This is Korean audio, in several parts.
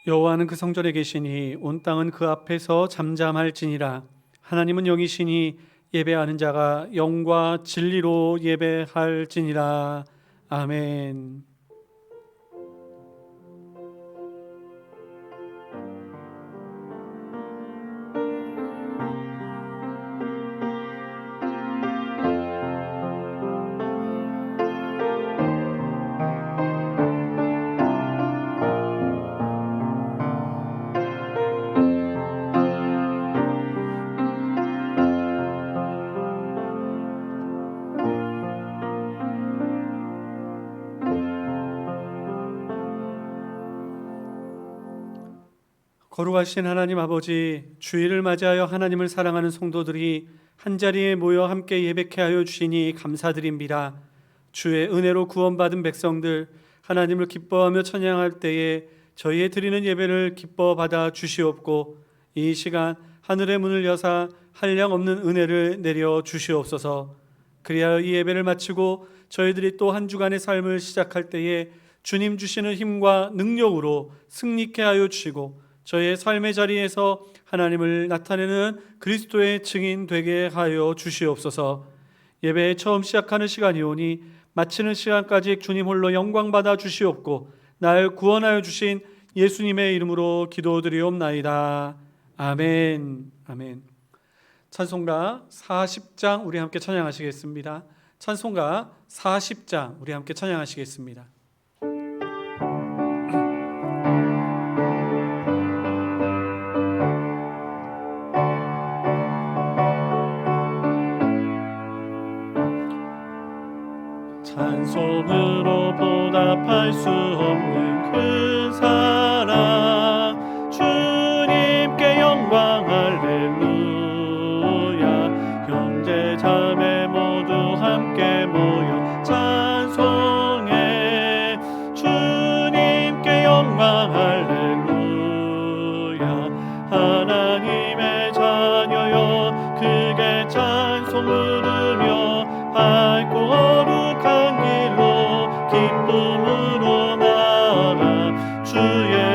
여호와는 그 성전에 계시니 온 땅은 그 앞에서 잠잠할지니라. 하나님은 영이시니 예배하는 자가 영과 진리로 예배할지니라. 아멘. 거룩하신 하나님 아버지, 주일을 맞이하여 하나님을 사랑하는 성도들이 한자리에 모여 함께 예배케 하여 주시니 감사드립니다. 주의 은혜로 구원받은 백성들, 하나님을 기뻐하며 찬양할 때에 저희의 드리는 예배를 기뻐 받아 주시옵고, 이 시간 하늘의 문을 여사 한량없는 은혜를 내려 주시옵소서. 그리하여 이 예배를 마치고 저희들이 또 한 주간의 삶을 시작할 때에 주님 주시는 힘과 능력으로 승리케 하여 주시고, 저의 삶의 자리에서 하나님을 나타내는 그리스도의 증인 되게 하여 주시옵소서. 예배에 처음 시작하는 시간이 오니 마치는 시간까지 주님 홀로 영광 받아 주시옵고, 날 구원하여 주신 예수님의 이름으로 기도드리옵나이다. 아멘. 아멘. 찬송가 40장 우리 함께 찬양하시겠습니다. 찬송가 40장 우리 함께 찬양하시겠습니다. 찬송으로 보답할 수 없는 그 사랑, 주님께 영광 할렐루야. 형제 자매 모두 함께 모여 찬송해. 주님께 영광 할렐루야. 하나님의 자녀여 크게 찬송 부르며 밝고 어룩한 길로 기쁨으로 나아가 주의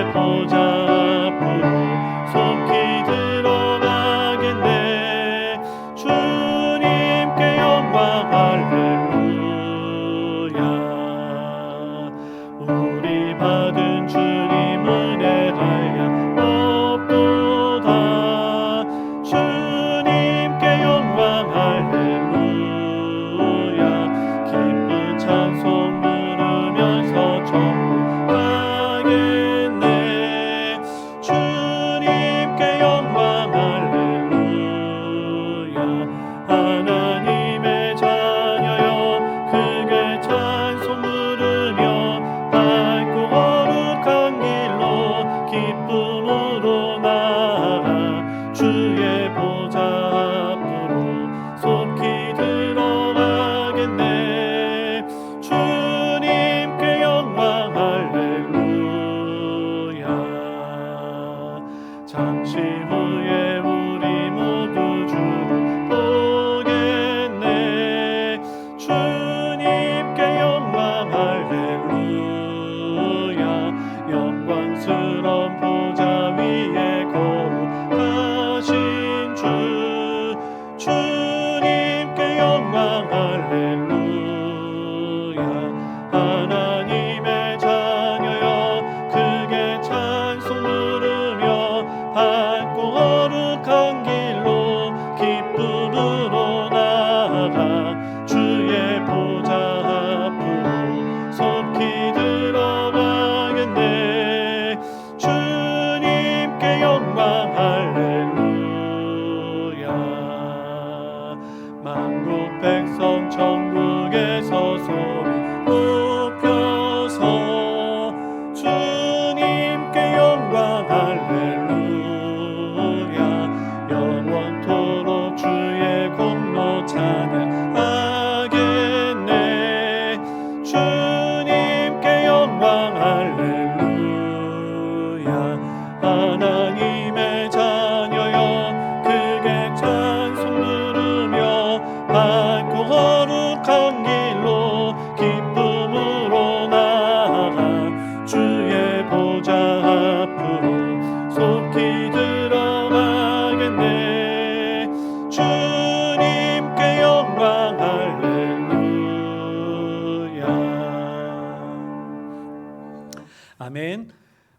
아멘.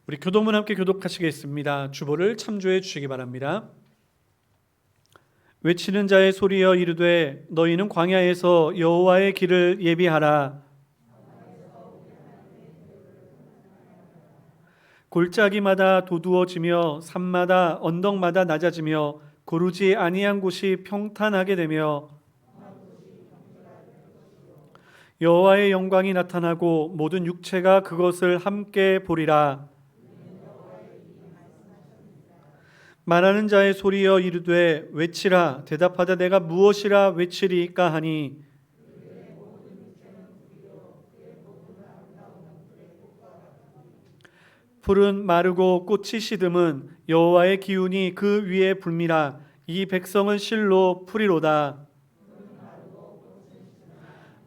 우리 교도문 함께 교독하시겠습니다. 주보를 참조해 주시기 바랍니다. 외치는 자의 소리여 이르되 너희는 광야에서 여호와의 길을 예비하라. 골짜기마다 도두어지며 산마다 언덕마다 낮아지며 고르지 아니한 곳이 평탄하게 되며 여호와의 영광이 나타나고 모든 육체가 그것을 함께 보리라. 말하는 자의 소리여 이르되 외치라. 대답하되 내가 무엇이라 외치리까 하니 풀은 마르고 꽃이 시듬은 여호와의 기운이 그 위에 불미라. 이 백성은 실로 풀이로다.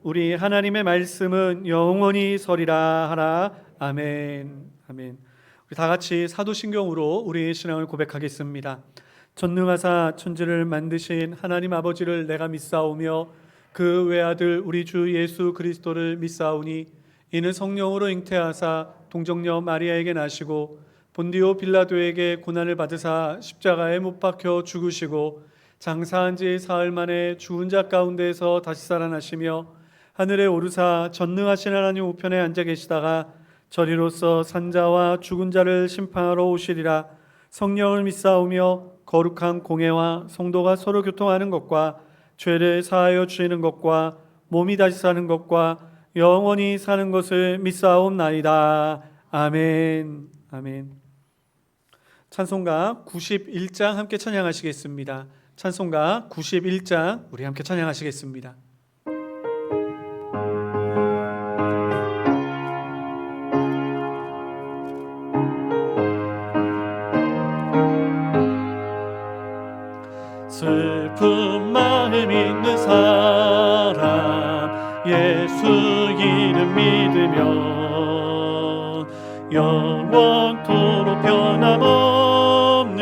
우리 하나님의 말씀은 영원히 서리라 하라. 아멘. 아멘. 우리 다 같이 사도신경으로 우리의 신앙을 고백하겠습니다. 전능하사 천지를 만드신 하나님 아버지를 내가 믿사오며 그 외아들 우리 주 예수 그리스도를 믿사오니 이는 성령으로 잉태하사 동정녀 마리아에게 나시고 본디오 빌라도에게 고난을 받으사 십자가에 못 박혀 죽으시고 장사한 지 사흘 만에 죽은 자 가운데에서 다시 살아나시며 하늘에 오르사 전능하신 하나님 우편에 앉아 계시다가 저리로서 산자와 죽은 자를 심판하러 오시리라. 성령을 믿사오며 거룩한 공회와 성도가 서로 교통하는 것과 죄를 사하여 주시는 것과 몸이 다시 사는 것과 영원히 사는 것을 믿사옵나이다. 아멘. 아멘. 찬송가 91장 함께 찬양하시겠습니다. 찬송가 91장 우리 함께 찬양하시겠습니다. 슬픈 마음 있는 사람 예수 이름 믿으면 영원토록 변함없는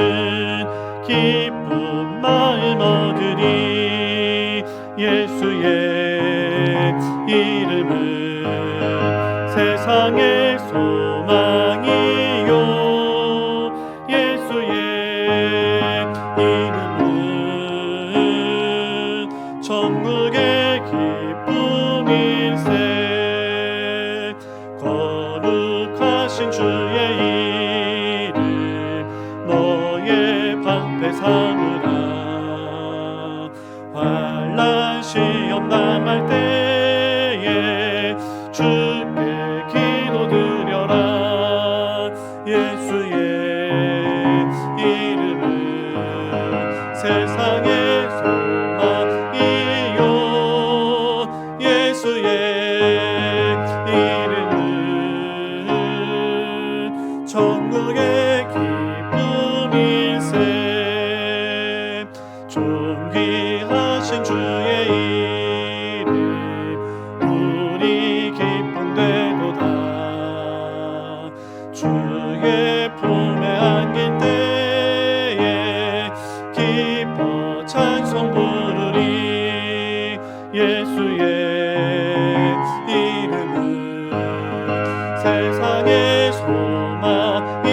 기쁜 마음 얻으리. 예수의 이름은 세상의 소망이요 예수의 천국의 기쁨일세. 거룩하신 주의 이름 너의 방패 삼으라. 환난 시험 당할 때에 주께 기도드려라. 예수의 이름은 세상의 소망 예수의 이름은 천국의 기쁨일세. 존귀하신 주의 이름 우리 기쁨되도다. 주의 품에 안길 때에 기뻐 찬송 부르리. 예수의 이름은 세상의 소망이요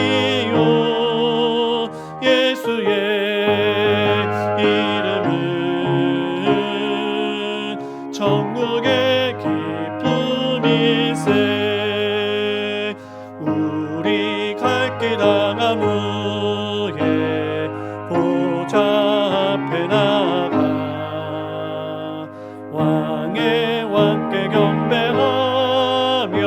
예수의 이름은 천국의 기쁨일세. 우리 갈 길 나가무에 보좌 앞에 나가 왕의 왕께 경배하며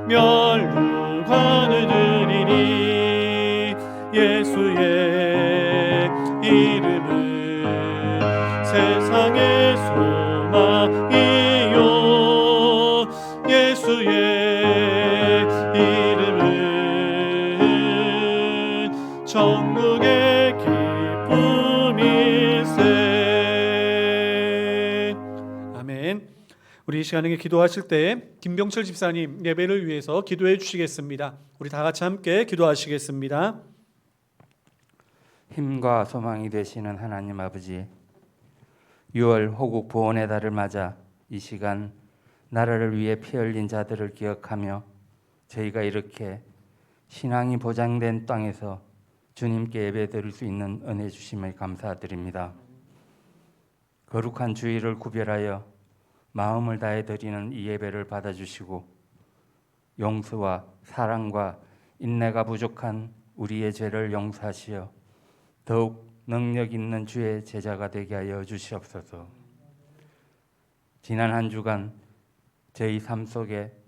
멸류관을 드리니. 예수의 이름은 세상의 소망이요 예수의 이름은 천국의 기쁨일세. 아멘. 우리 이 시간에 기도하실 때 김병철 집사님 예배를 위해서 기도해 주시겠습니다. 우리 다 같이 함께 기도하시겠습니다. 힘과 소망이 되시는 하나님 아버지, 6월 호국 보훈의 달을 맞아 이 시간 나라를 위해 피 흘린 자들을 기억하며 저희가 이렇게 신앙이 보장된 땅에서 주님께 예배드릴 수 있는 은혜 주심을 감사드립니다. 거룩한 주일을 구별하여 마음을 다해 드리는 이 예배를 받아주시고 용서와 사랑과 인내가 부족한 우리의 죄를 용서하시어 더욱 능력 있는 주의 제자가 되게 하여 주시옵소서. 지난 한 주간 저희 삶 속에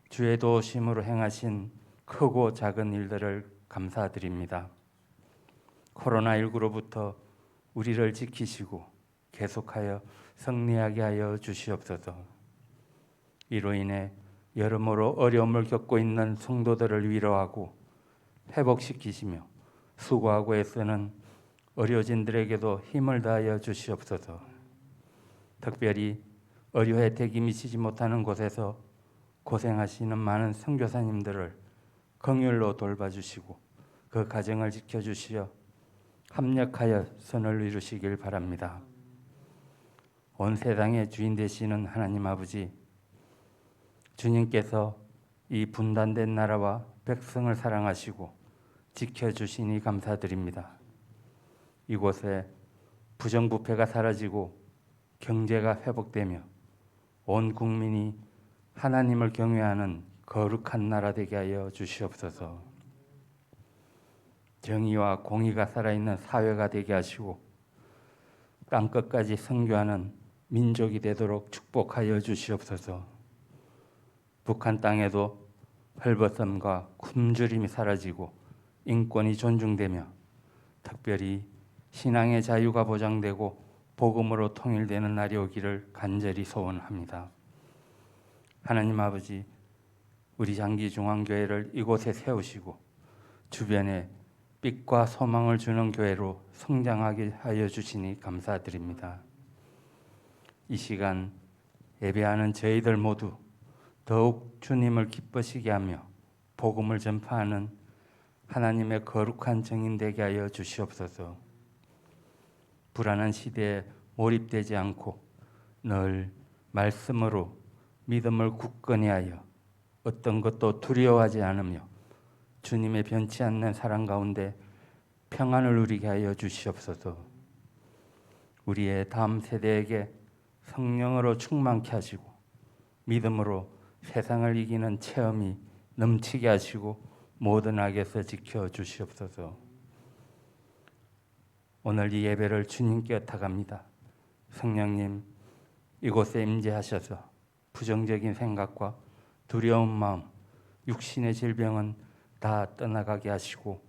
주의 도우심으로 행하신 크고 작은 일들을 감사드립니다. 코로나19로부터 우리를 지키시고 계속하여 승리하게 하여 주시옵소서. 이로 인해 여러모로 어려움을 겪고 있는 성도들을 위로하고 회복시키시며 수고하고 애쓰는 의료진들에게도 힘을 다하여 주시옵소서. 특별히 의료 혜택이 미치지 못하는 곳에서 고생하시는 많은 선교사님들을 긍휼로 돌봐주시고 그 가정을 지켜주시어 합력하여 선을 이루시길 바랍니다. 온 세상의 주인 되시는 하나님 아버지, 주님께서 이 분단된 나라와 백성을 사랑하시고 지켜주시니 감사드립니다. 이곳에 부정부패가 사라지고 경제가 회복되며 온 국민이 하나님을 경외하는 거룩한 나라 되게 하여 주시옵소서. 정의와 공의가 살아있는 사회가 되게 하시고 땅끝까지 선교하는 민족이 되도록 축복하여 주시옵소서. 북한 땅에도 헐벗음과 굶주림이 사라지고 인권이 존중되며 특별히 신앙의 자유가 보장되고 복음으로 통일되는 날이 오기를 간절히 소원합니다. 하나님 아버지, 우리 장기중앙교회를 이곳에 세우시고 주변에 빛과 소망을 주는 교회로 성장하게 하여 주시니 감사드립니다. 이 시간 예배하는 저희들 모두 더욱 주님을 기쁘시게 하며 복음을 전파하는 하나님의 거룩한 증인 되게 하여 주시옵소서. 불안한 시대에 몰입되지 않고 늘 말씀으로 믿음을 굳건히 하여 어떤 것도 두려워하지 않으며 주님의 변치 않는 사랑 가운데 평안을 누리게 하여 주시옵소서. 우리의 다음 세대에게 성령으로 충만케 하시고 믿음으로 세상을 이기는 체험이 넘치게 하시고 모든 악에서 지켜 주시옵소서. 오늘 이 예배를 주님께 엇탁합니다. 성령님, 이곳에 임재하셔서 부정적인 생각과 두려운 마음, 육신의 질병은 다 떠나가게 하시고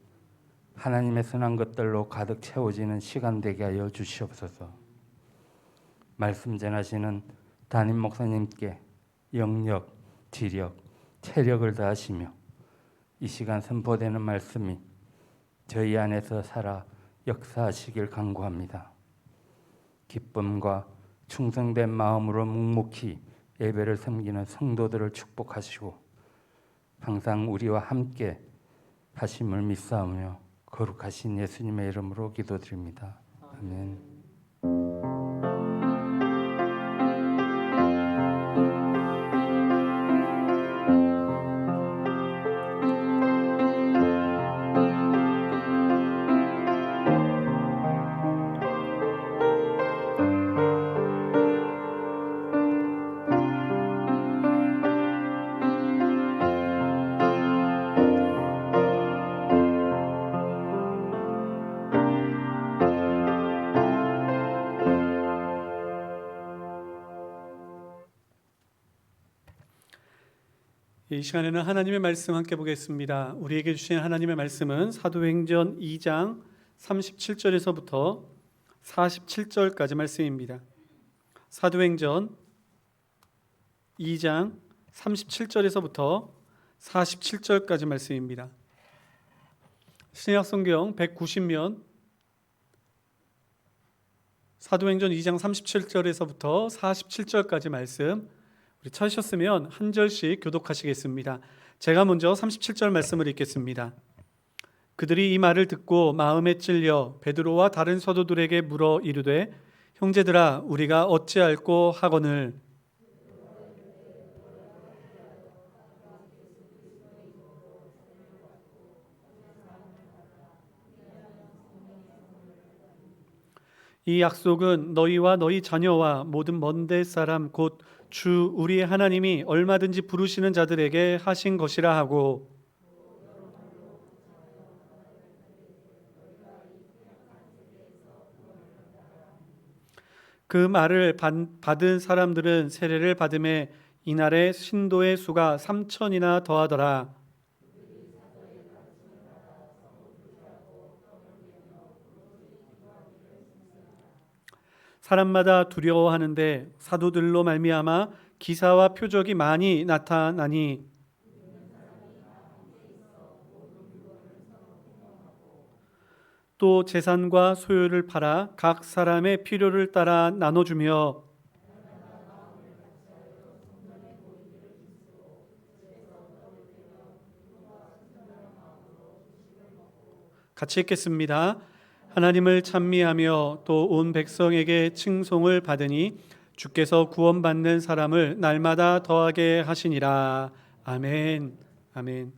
하나님의 선한 것들로 가득 채워지는 시간 되게 하여 주시옵소서. 말씀 전하시는 담임 목사님께 영력, 지력, 체력을 다하시며 이 시간 선포되는 말씀이 저희 안에서 살아 역사하시길 간구합니다. 기쁨과 충성된 마음으로 묵묵히 예배를 섬기는 성도들을 축복하시고 항상 우리와 함께 하심을 믿사오며 거룩하신 예수님의 이름으로 기도드립니다. 아멘. 이 시간에는 하나님의 말씀 함께 보겠습니다. 우리에게 주신 하나님의 말씀은 사도행전 2장 37절에서부터 47절까지 말씀입니다. 사도행전 2장 37절에서부터 47절까지 말씀입니다. 신약성경 190면 사도행전 2장 37절에서부터 47절까지 말씀 우리 찾으셨으면 한 절씩 교독하시겠습니다. 제가 먼저 37절 말씀을 읽겠습니다. 그들이 이 말을 듣고 마음에 찔려 베드로와 다른 사도들에게 물어 이르되 형제들아 우리가 어찌할꼬 하거늘 이 약속은 너희와 너희 자녀와 모든 먼데 사람 곧 주 우리의 하나님이 얼마든지 부르시는 자들에게 하신 것이라 하고, 그 말을 받은 사람들은 세례를 받음에 이날에 신도의 수가 3천이나 더하더라. 사람마다 두려워하는데 사도들로 말미암아 기사와 표적이 많이 나타나니, 또 재산과 소유를 팔아 각 사람의 필요를 따라 나눠주며, 같이 읽겠습니다. 하나님을 찬미하며 또 온 백성에게 칭송을 받으니 주께서 구원받는 사람을 날마다 더하게 하시니라. 아멘. 아멘.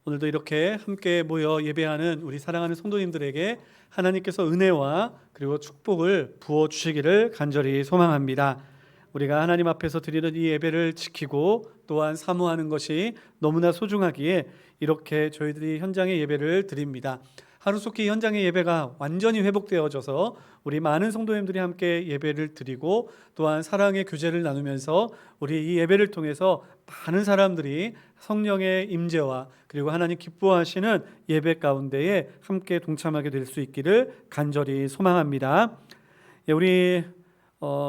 오늘도 이렇게 함께 모여 예배하는 우리 사랑하는 성도님들에게 하나님께서 은혜와 그리고 축복을 부어 주시기를 간절히 소망합니다. 우리가 하나님 앞에서 드리는 이 예배를 지키고 또한 사모하는 것이 너무나 소중하기에 이렇게 저희들이 현장의 예배를 드립니다. 하루속히 현장의 예배가 완전히 회복되어져서 우리 많은 성도님들이 함께 예배를 드리고 또한 사랑의 교제를 나누면서 우리 이 예배를 통해서 많은 사람들이 성령의 임재와 그리고 하나님 기뻐하시는 예배 가운데에 함께 동참하게 될 수 있기를 간절히 소망합니다. 우리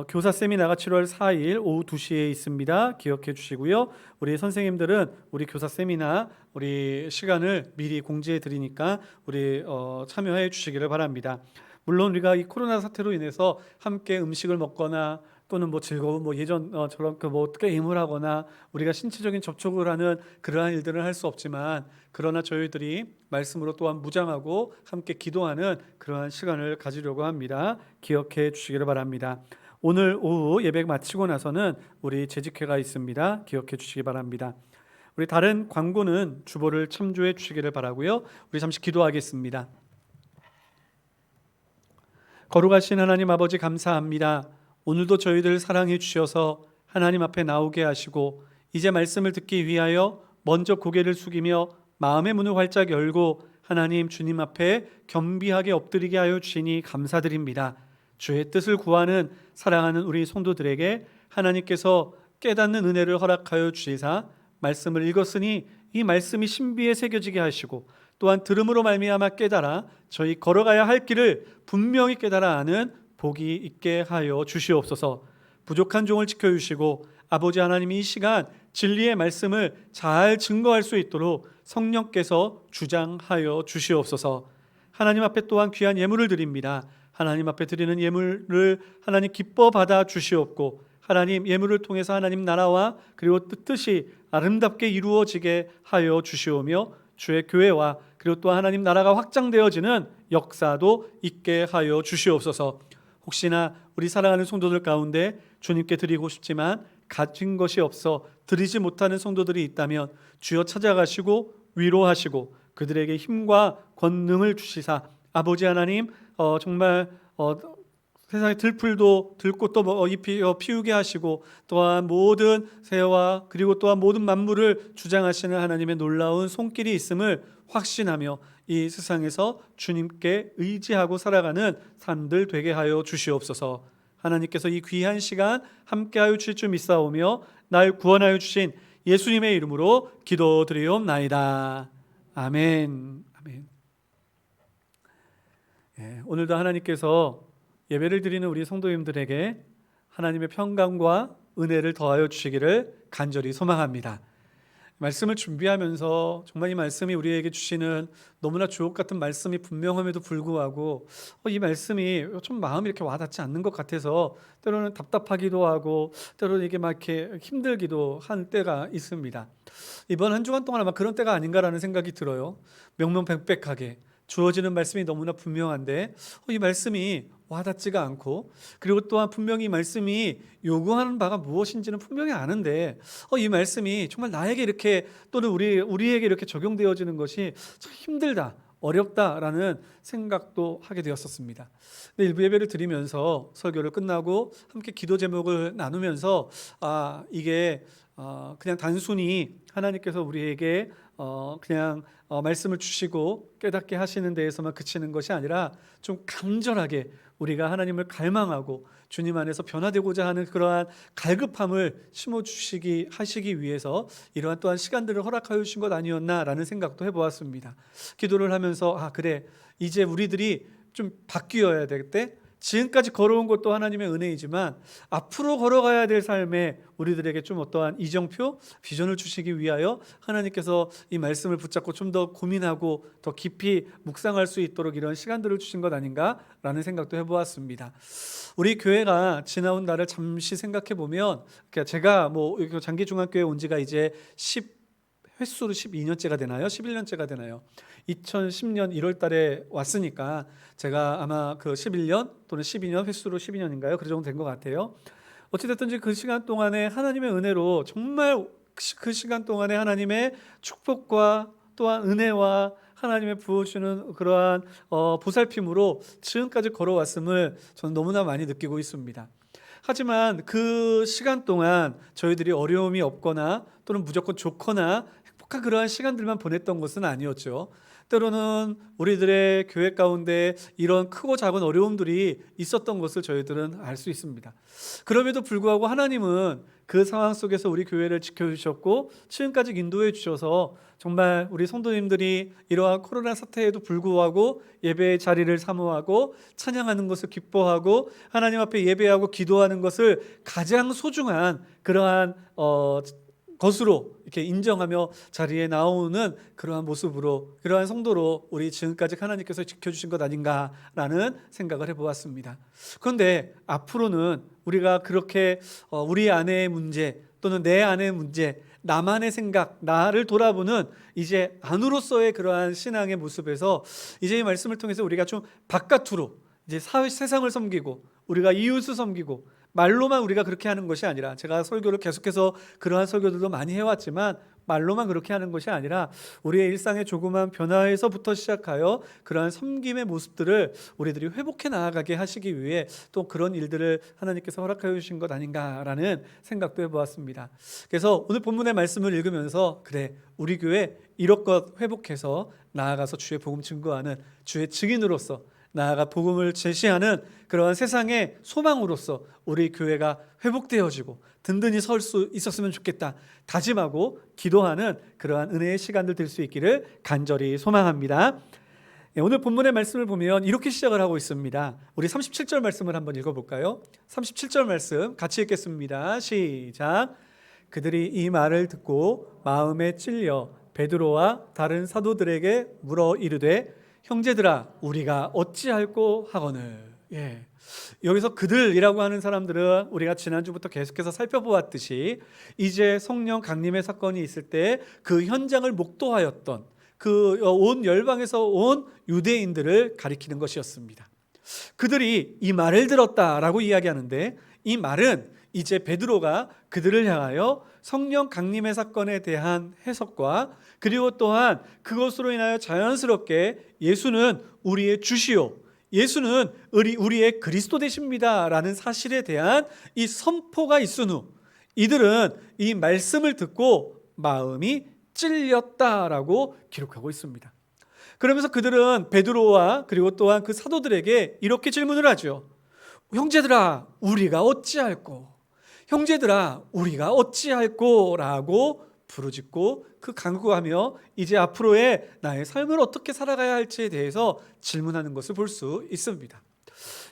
교사 세미나가 7월 4일 오후 2시에 있습니다. 기억해 주시고요. 우리 선생님들은 우리 교사 세미나 우리 시간을 미리 공지해 드리니까 우리 참여해 주시기를 바랍니다. 물론 우리가 이 코로나 사태로 인해서 함께 음식을 먹거나 또는 즐거운 예전처럼 게임을 하거나 우리가 신체적인 접촉을 하는 그러한 일들을 할 수 없지만, 그러나 저희들이 말씀으로 또한 무장하고 함께 기도하는 그러한 시간을 가지려고 합니다. 기억해 주시기를 바랍니다. 오늘 오후 예배 마치고 나서는 우리 재직회가 있습니다. 기억해 주시기 바랍니다. 우리 다른 광고는 주보를 참조해 주시기를 바라고요. 우리 잠시 기도하겠습니다. 거룩하신 하나님 아버지, 감사합니다. 오늘도 저희들 사랑해 주셔서 하나님 앞에 나오게 하시고 이제 말씀을 듣기 위하여 먼저 고개를 숙이며 마음의 문을 활짝 열고 하나님 주님 앞에 겸비하게 엎드리게 하여 주시니 감사드립니다. 주의 뜻을 구하는 사랑하는 우리 성도들에게 하나님께서 깨닫는 은혜를 허락하여 주시사 말씀을 읽었으니 이 말씀이 신비에 새겨지게 하시고 또한 들음으로 말미암아 깨달아 저희 걸어가야 할 길을 분명히 깨달아 아는 복이 있게 하여 주시옵소서. 부족한 종을 지켜주시고 아버지 하나님, 이 시간 진리의 말씀을 잘 증거할 수 있도록 성령께서 주장하여 주시옵소서. 하나님 앞에 또한 귀한 예물을 드립니다. 하나님 앞에 드리는 예물을 하나님 기뻐 받아 주시옵고 하나님 예물을 통해서 하나님 나라와 그리고 뜻이 아름답게 이루어지게 하여 주시오며 주의 교회와 그리고 또 하나님 나라가 확장되어지는 역사도 있게 하여 주시옵소서. 혹시나 우리 사랑하는 성도들 가운데 주님께 드리고 싶지만 가진 것이 없어 드리지 못하는 성도들이 있다면 주여 찾아가시고 위로하시고 그들에게 힘과 권능을 주시사 아버지 하나님 정말 세상의 들풀도 들꽃도 피우게 하시고 또한 모든 새와 그리고 또한 모든 만물을 주장하시는 하나님의 놀라운 손길이 있음을 확신하며 이 세상에서 주님께 의지하고 살아가는 삶들 되게 하여 주시옵소서. 하나님께서 이 귀한 시간 함께하여 주실 줄 믿사오며 날 구원하여 주신 예수님의 이름으로 기도드리옵나이다. 아멘. 아멘. 오늘도 하나님께서 예배를 드리는 우리 성도님들에게 하나님의 평강과 은혜를 더하여 주시기를 간절히 소망합니다. 말씀을 준비하면서 정말 이 말씀이 우리에게 주시는 너무나 주옥 같은 말씀이 분명함에도 불구하고 이 말씀이 좀 마음이 이렇게 와닿지 않는 것 같아서 때로는 답답하기도 하고 때로는 이게 이렇게 힘들기도 한 때가 있습니다. 이번 한 주간 동안 아마 그런 때가 아닌가라는 생각이 들어요. 명명백백하게 주어지는 말씀이 너무나 분명한데 이 말씀이 와닿지가 않고 그리고 또한 분명히 이 말씀이 요구하는 바가 무엇인지는 분명히 아는데 이 말씀이 정말 나에게 이렇게 또는 우리에게 이렇게 적용되어지는 것이 참 힘들다, 어렵다라는 생각도 하게 되었었습니다. 근데 일부 예배를 드리면서 설교를 끝나고 함께 기도 제목을 나누면서 이게 그냥 단순히 하나님께서 우리에게 그냥 말씀을 주시고 깨닫게 하시는 데에서만 그치는 것이 아니라 좀 간절하게 우리가 하나님을 갈망하고 주님 안에서 변화되고자 하는 그러한 갈급함을 심어주시기 하시기 위해서 이러한 또한 시간들을 허락하여 주신 것 아니었나라는 생각도 해보았습니다. 기도를 하면서 그래, 이제 우리들이 좀 바뀌어야 될 때, 지금까지 걸어온 것도 하나님의 은혜이지만 앞으로 걸어가야 될 삶에 우리들에게 좀 어떠한 이정표, 비전을 주시기 위하여 하나님께서 이 말씀을 붙잡고 좀 더 고민하고 더 깊이 묵상할 수 있도록 이런 시간들을 주신 것 아닌가라는 생각도 해보았습니다. 우리 교회가 지나온 날을 잠시 생각해 보면, 제가 장기중앙교회 온 지가 이제 횟수로 12년째가 되나요? 11년째가 되나요? 2010년 1월 달에 왔으니까 제가 아마 그 11년 또는 12년, 횟수로 12년인가요? 그 정도 된 것 같아요. 어찌됐든지 그 시간 동안에 하나님의 은혜로 정말 그 시간 동안에 하나님의 축복과 또한 은혜와 하나님의 부어주는 그러한 보살핌으로 지금까지 걸어왔음을 저는 너무나 많이 느끼고 있습니다. 하지만 그 시간 동안 저희들이 어려움이 없거나 또는 무조건 좋거나 행복한 그러한 시간들만 보냈던 것은 아니었죠. 때로는 우리들의 교회 가운데 이런 크고 작은 어려움들이 있었던 것을 저희들은 알 수 있습니다. 그럼에도 불구하고 하나님은 그 상황 속에서 우리 교회를 지켜주셨고 지금까지 인도해 주셔서 정말 우리 성도님들이 이러한 코로나 사태에도 불구하고 예배의 자리를 사모하고 찬양하는 것을 기뻐하고 하나님 앞에 예배하고 기도하는 것을 가장 소중한 그러한 것으로 이렇게 인정하며 자리에 나오는 그러한 모습으로, 그러한 성도로 우리 지금까지 하나님께서 지켜주신 것 아닌가라는 생각을 해보았습니다. 그런데 앞으로는 우리가 그렇게 우리 안의 문제 또는 내 안의 문제, 나만의 생각, 나를 돌아보는 이제 안으로서의 그러한 신앙의 모습에서 이제 이 말씀을 통해서 우리가 좀 바깥으로 이제 세상을 섬기고 우리가 이웃을 섬기고 말로만 우리가 그렇게 하는 것이 아니라, 제가 설교를 계속해서 그러한 설교들도 많이 해왔지만 말로만 그렇게 하는 것이 아니라 우리의 일상의 조그만 변화에서부터 시작하여 그러한 섬김의 모습들을 우리들이 회복해 나아가게 하시기 위해 또 그런 일들을 하나님께서 허락하여 주신 것 아닌가라는 생각도 해보았습니다. 그래서 오늘 본문의 말씀을 읽으면서 그래, 우리 교회 이렇것 회복해서 나아가서 주의 복음 증거하는 주의 증인으로서 나아가 복음을 제시하는 그러한 세상의 소망으로서 우리 교회가 회복되어지고 든든히 설 수 있었으면 좋겠다 다짐하고 기도하는 그러한 은혜의 시간들 될 수 있기를 간절히 소망합니다. 오늘 본문의 말씀을 보면 이렇게 시작을 하고 있습니다. 우리 37절 말씀을 한번 읽어볼까요? 37절 말씀 같이 읽겠습니다. 시작. 그들이 이 말을 듣고 마음에 찔려 베드로와 다른 사도들에게 물어 이르되 형제들아 우리가 어찌할꼬 하거늘. 여기서 그들이라고 하는 사람들은 우리가 지난주부터 계속해서 살펴보았듯이 이제 성령 강림의 사건이 있을 때 그 현장을 목도하였던 그 온 열방에서 온 유대인들을 가리키는 것이었습니다. 그들이 이 말을 들었다라고 이야기하는데, 이 말은 이제 베드로가 그들을 향하여 성령 강림의 사건에 대한 해석과 그리고 또한 그것으로 인하여 자연스럽게 예수는 우리의 주시오, 예수는 우리의 그리스도 되십니다 라는 사실에 대한 이 선포가 있은 후 이들은 이 말씀을 듣고 마음이 찔렸다라고 기록하고 있습니다. 그러면서 그들은 베드로와 그리고 또한 그 사도들에게 이렇게 질문을 하죠. 형제들아 우리가 어찌할꼬, 형제들아 우리가 어찌할꼬 라고 부르짖고 그 간구하며 이제 앞으로의 나의 삶을 어떻게 살아가야 할지에 대해서 질문하는 것을 볼 수 있습니다.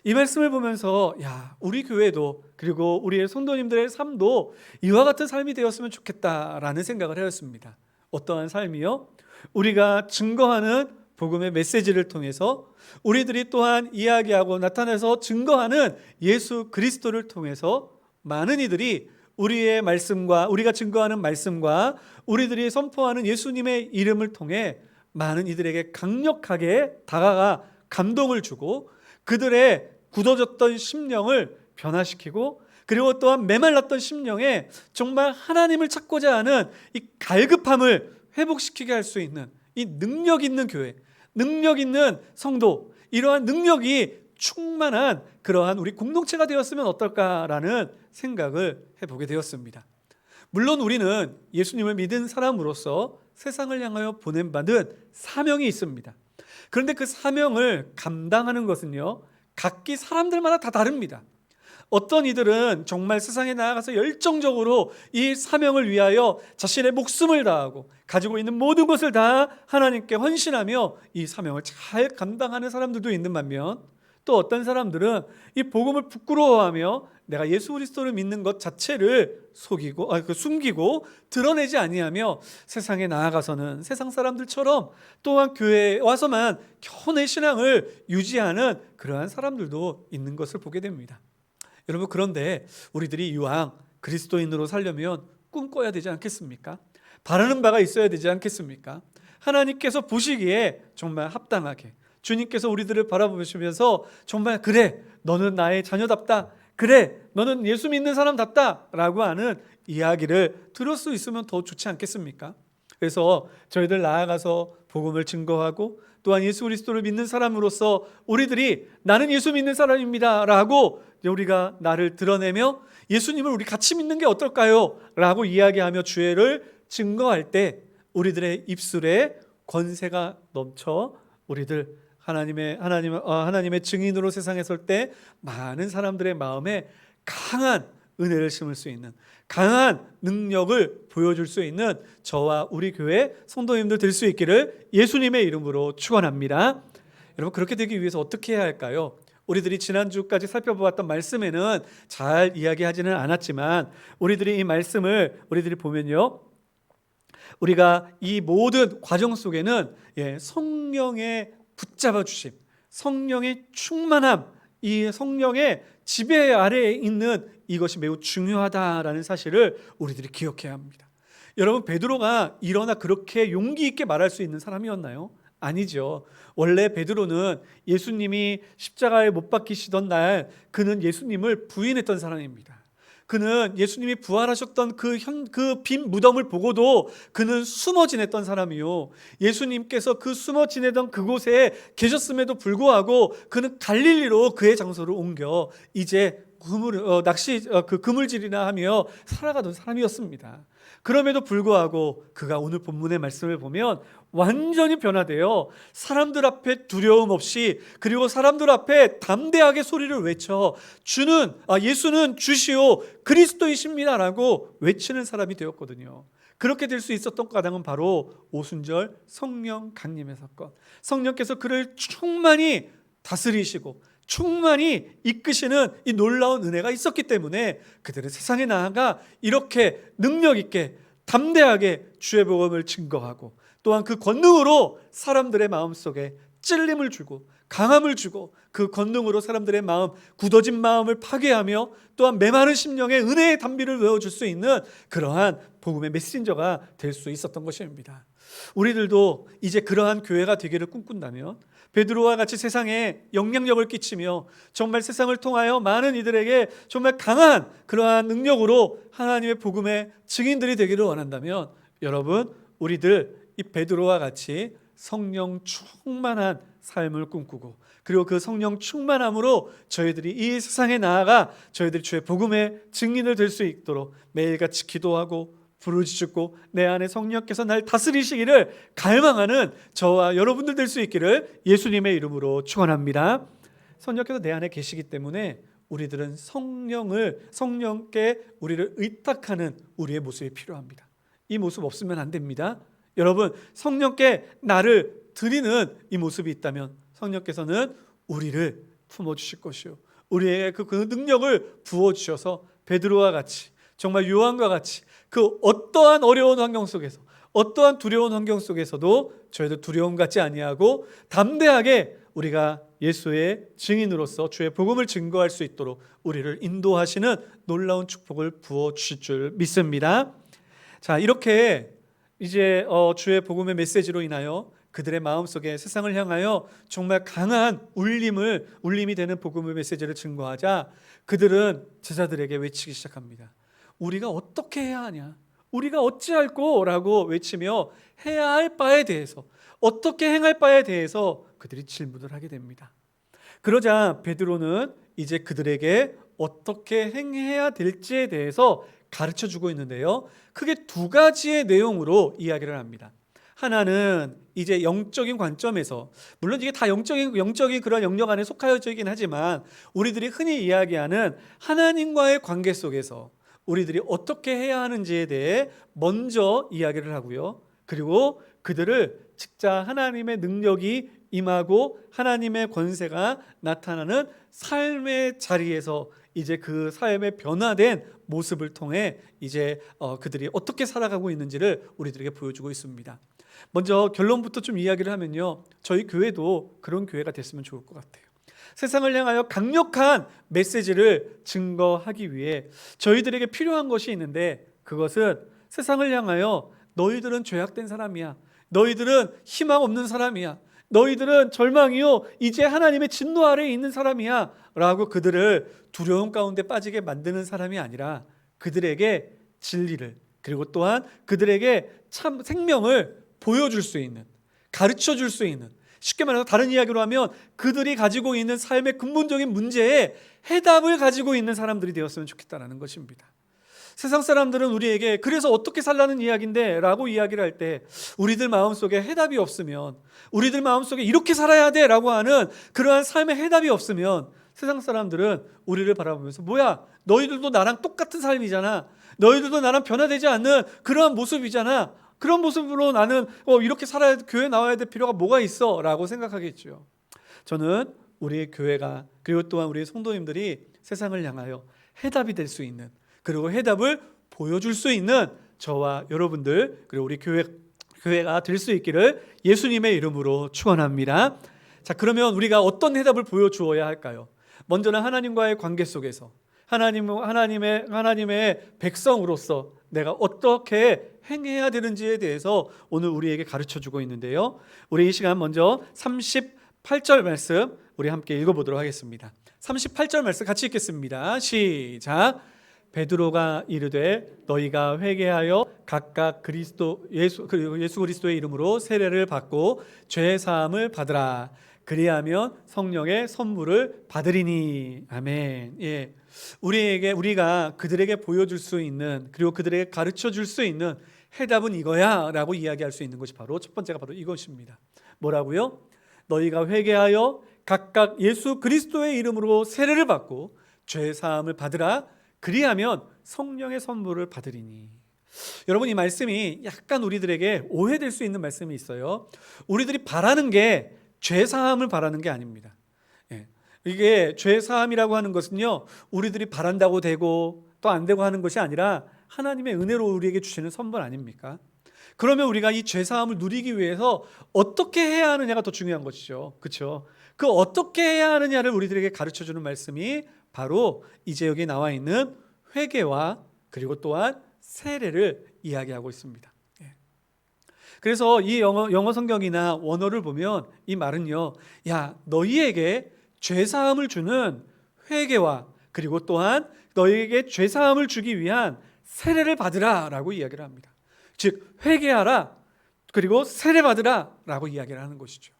이 말씀을 보면서 우리 교회도 그리고 우리의 성도님들의 삶도 이와 같은 삶이 되었으면 좋겠다라는 생각을 하였습니다. 어떠한 삶이요? 우리가 증거하는 복음의 메시지를 통해서 우리들이 또한 이야기하고 나타내서 증거하는 예수 그리스도를 통해서 많은 이들이 우리의 말씀과 우리가 증거하는 말씀과 우리들이 선포하는 예수님의 이름을 통해 많은 이들에게 강력하게 다가가 감동을 주고 그들의 굳어졌던 심령을 변화시키고 그리고 또한 메말랐던 심령에 정말 하나님을 찾고자 하는 이 갈급함을 회복시키게 할 수 있는 이 능력 있는 교회, 능력 있는 성도, 이러한 능력이 충만한 그러한 우리 공동체가 되었으면 어떨까라는 생각을 해보게 되었습니다. 물론 우리는 예수님을 믿은 사람으로서 세상을 향하여 보냄받은 사명이 있습니다. 그런데 그 사명을 감당하는 것은요, 각기 사람들마다 다 다릅니다. 어떤 이들은 정말 세상에 나아가서 열정적으로 이 사명을 위하여 자신의 목숨을 다하고 가지고 있는 모든 것을 다 하나님께 헌신하며 이 사명을 잘 감당하는 사람들도 있는 반면, 또 어떤 사람들은 이 복음을 부끄러워하며 내가 예수 그리스도를 믿는 것 자체를 숨기고 드러내지 아니하며 세상에 나아가서는 세상 사람들처럼 또한 교회에 와서만 겨우 내 신앙을 유지하는 그러한 사람들도 있는 것을 보게 됩니다. 여러분, 그런데 우리들이 이왕 그리스도인으로 살려면 꿈꿔야 되지 않겠습니까? 바라는 바가 있어야 되지 않겠습니까? 하나님께서 보시기에 정말 합당하게, 주님께서 우리들을 바라보시면서 정말 그래, 너는 나의 자녀답다, 그래, 너는 예수 믿는 사람답다 라고 하는 이야기를 들을 수 있으면 더 좋지 않겠습니까? 그래서 저희들 나아가서 복음을 증거하고 또한 예수 그리스도를 믿는 사람으로서 우리들이 나는 예수 믿는 사람입니다 라고 우리가 나를 드러내며 예수님을 우리 같이 믿는 게 어떨까요? 라고 이야기하며 주의를 증거할 때 우리들의 입술에 권세가 넘쳐 우리들 하나님의 증인으로 세상에 설 때 많은 사람들의 마음에 강한 은혜를 심을 수 있는, 강한 능력을 보여줄 수 있는 저와 우리 교회 성도님들 될 수 있기를 예수님의 이름으로 축원합니다. 여러분, 그렇게 되기 위해서 어떻게 해야 할까요? 우리들이 지난주까지 살펴보았던 말씀에는 잘 이야기하지는 않았지만 우리들이 이 말씀을 우리들이 보면요, 우리가 이 모든 과정 속에는 성령의 붙잡아 주심, 성령의 충만함, 이 성령의 지배 아래에 있는 이것이 매우 중요하다라는 사실을 우리들이 기억해야 합니다. 여러분, 베드로가 일어나 그렇게 용기 있게 말할 수 있는 사람이었나요? 아니죠. 원래 베드로는 예수님이 십자가에 못 박히시던 날 그는 예수님을 부인했던 사람입니다. 그는 예수님이 부활하셨던 그 빈 무덤을 보고도 그는 숨어 지냈던 사람이요, 예수님께서 그 숨어 지내던 그곳에 계셨음에도 불구하고 그는 갈릴리로 그의 장소를 옮겨 이제 그물질이나 하며 살아가던 사람이었습니다. 그럼에도 불구하고 그가 오늘 본문의 말씀을 보면 완전히 변화되어 사람들 앞에 두려움 없이, 그리고 사람들 앞에 담대하게 소리를 외쳐 예수는 주시오 그리스도이십니다라고 외치는 사람이 되었거든요. 그렇게 될 수 있었던 까닭은 바로 오순절 성령 강림의 사건, 성령께서 그를 충만히 다스리시고 충만히 이끄시는 이 놀라운 은혜가 있었기 때문에 그들은 세상에 나아가 이렇게 능력 있게 담대하게 주의 복음을 증거하고 또한 그 권능으로 사람들의 마음속에 찔림을 주고 강함을 주고 그 권능으로 사람들의 마음, 굳어진 마음을 파괴하며 또한 메마른 심령에 은혜의 단비를 외워줄 수 있는 그러한 복음의 메신저가 될 수 있었던 것입니다. 우리들도 이제 그러한 교회가 되기를 꿈꾼다면 베드로와 같이 세상에 영향력을 끼치며 정말 세상을 통하여 많은 이들에게 정말 강한 그러한 능력으로 하나님의 복음의 증인들이 되기를 원한다면 여러분, 우리들 이 베드로와 같이 성령 충만한 삶을 꿈꾸고 그리고 그 성령 충만함으로 저희들이 이 세상에 나아가 저희들이 주의 복음의 증인을 될 수 있도록 매일같이 기도하고 부르짖고 내 안에 성령께서 날 다스리시기를 갈망하는 저와 여러분들 될 수 있기를 예수님의 이름으로 축원합니다. 성령께서 내 안에 계시기 때문에 우리들은 성령께 우리를 의탁하는 우리의 모습이 필요합니다. 이 모습 없으면 안 됩니다. 여러분, 성령께 나를 드리는 이 모습이 있다면 성령께서는 우리를 품어주실 것이요, 우리에게 그 능력을 부어주셔서 베드로와 같이, 정말 요한과 같이 그 어떠한 어려운 환경 속에서, 어떠한 두려운 환경 속에서도 저희들 두려움 갖지 아니하고 담대하게 우리가 예수의 증인으로서 주의 복음을 증거할 수 있도록 우리를 인도하시는 놀라운 축복을 부어주실 줄 믿습니다. 자, 이렇게 이제 주의 복음의 메시지로 인하여 그들의 마음속에 세상을 향하여 정말 강한 울림이 되는 복음의 메시지를 증거하자 그들은 제자들에게 외치기 시작합니다. 우리가 어떻게 해야 하냐? 우리가 어찌할꼬? 라고 외치며 해야 할 바에 대해서, 어떻게 행할 바에 대해서 그들이 질문을 하게 됩니다. 그러자 베드로는 이제 그들에게 어떻게 행해야 될지에 대해서 가르쳐 주고 있는데요, 크게 두 가지의 내용으로 이야기를 합니다. 하나는 이제 영적인 관점에서, 물론 이게 다 영적인 그런 영역 안에 속하여져 있긴 하지만 우리들이 흔히 이야기하는 하나님과의 관계 속에서 우리들이 어떻게 해야 하는지에 대해 먼저 이야기를 하고요, 그리고 그들을 진짜 하나님의 능력이 임하고 하나님의 권세가 나타나는 삶의 자리에서 이제 그 삶의 변화된 모습을 통해 이제 그들이 어떻게 살아가고 있는지를 우리들에게 보여주고 있습니다. 먼저 결론부터 좀 이야기를 하면요, 저희 교회도 그런 교회가 됐으면 좋을 것 같아요. 세상을 향하여 강력한 메시지를 증거하기 위해 저희들에게 필요한 것이 있는데, 그것은 세상을 향하여 너희들은 죄악된 사람이야, 너희들은 희망 없는 사람이야, 너희들은 절망이요, 이제 하나님의 진노 아래에 있는 사람이야 라고 그들을 두려움 가운데 빠지게 만드는 사람이 아니라, 그들에게 진리를, 그리고 또한 그들에게 참 생명을 보여줄 수 있는, 가르쳐 줄 수 있는, 쉽게 말해서 다른 이야기로 하면 그들이 가지고 있는 삶의 근본적인 문제에 해답을 가지고 있는 사람들이 되었으면 좋겠다는 것입니다. 세상 사람들은 우리에게 그래서 어떻게 살라는 이야기인데 라고 이야기를 할 때, 우리들 마음속에 해답이 없으면, 우리들 마음속에 이렇게 살아야 돼 라고 하는 그러한 삶의 해답이 없으면, 세상 사람들은 우리를 바라보면서 뭐야, 너희들도 나랑 똑같은 삶이잖아, 너희들도 나랑 변화되지 않는 그러한 모습이잖아, 그런 모습으로 나는 이렇게 살아야, 교회 나와야 될 필요가 뭐가 있어 라고 생각하겠죠. 저는 우리의 교회가, 그리고 또한 우리의 성도님들이 세상을 향하여 해답이 될 수 있는, 그리고 해답을 보여줄 수 있는 저와 여러분들, 그리고 우리 교회가 될 수 있기를 예수님의 이름으로 축원합니다. 자, 그러면 우리가 어떤 해답을 보여주어야 할까요? 먼저는 하나님과의 관계 속에서 하나님의 백성으로서 내가 어떻게 행해야 되는지에 대해서 오늘 우리에게 가르쳐주고 있는데요, 우리 이 시간 먼저 38절 말씀 우리 함께 읽어보도록 하겠습니다. 38절 말씀 같이 읽겠습니다. 시작. 베드로가 이르되 너희가 회개하여 각각 예수 그리스도의 이름으로 세례를 받고 죄 사함을 받으라. 그리하면 성령의 선물을 받으리니. 아멘. 예, 우리가 그들에게 보여줄 수 있는, 그리고 그들에게 가르쳐 줄 수 있는 해답은 이거야 라고 이야기할 수 있는 것이 바로 첫 번째가 바로 이것입니다. 뭐라고요? 너희가 회개하여 각각 예수 그리스도의 이름으로 세례를 받고 죄 사함을 받으라. 그리하면 성령의 선물을 받으리니. 여러분, 이 말씀이 약간 우리들에게 오해될 수 있는 말씀이 있어요. 우리들이 바라는 게 죄 사함을 바라는 게 아닙니다. 이게 죄 사함이라고 하는 것은요, 우리들이 바란다고 되고 또 안 되고 하는 것이 아니라 하나님의 은혜로 우리에게 주시는 선물 아닙니까? 그러면 우리가 이 죄 사함을 누리기 위해서 어떻게 해야 하느냐가 더 중요한 것이죠. 그렇죠? 그 어떻게 해야 하느냐를 우리들에게 가르쳐 주는 말씀이 바로 이제 여기 나와 있는 회개와 그리고 또한 세례를 이야기하고 있습니다. 그래서 이 영어 성경이나 원어를 보면 이 말은요, 야, 너희에게 죄사함을 주는 회개와 그리고 또한 너희에게 죄사함을 주기 위한 세례를 받으라 라고 이야기를 합니다. 즉 회개하라, 그리고 세례 받으라 라고 이야기를 하는 것이죠.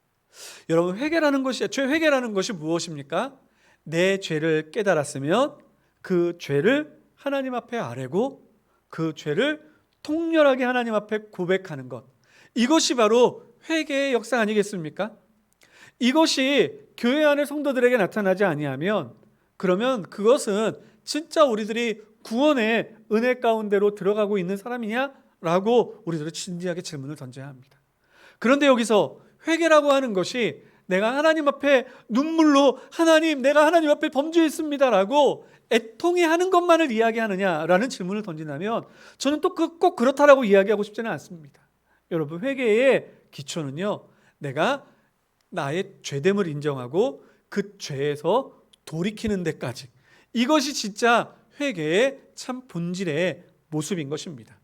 여러분, 회개라는 것이 무엇입니까? 내 죄를 깨달았으면 그 죄를 하나님 앞에 아뢰고 그 죄를 통렬하게 하나님 앞에 고백하는 것, 이것이 바로 회개의 역사 아니겠습니까? 이것이 교회 안의 성도들에게 나타나지 아니하면, 그러면 그것은 진짜 우리들이 구원의 은혜 가운데로 들어가고 있는 사람이냐라고 우리들은 진지하게 질문을 던져야 합니다. 그런데 여기서 회개라고 하는 것이 내가 하나님 앞에 눈물로 하나님, 내가 하나님 앞에 범죄했습니다라고 애통해 하는 것만을 이야기하느냐라는 질문을 던진다면 저는 또 꼭 그렇다라고 이야기하고 싶지는 않습니다. 여러분, 회개의 기초는요, 내가 나의 죄됨을 인정하고 그 죄에서 돌이키는 데까지, 이것이 진짜 회개의 참 본질의 모습인 것입니다.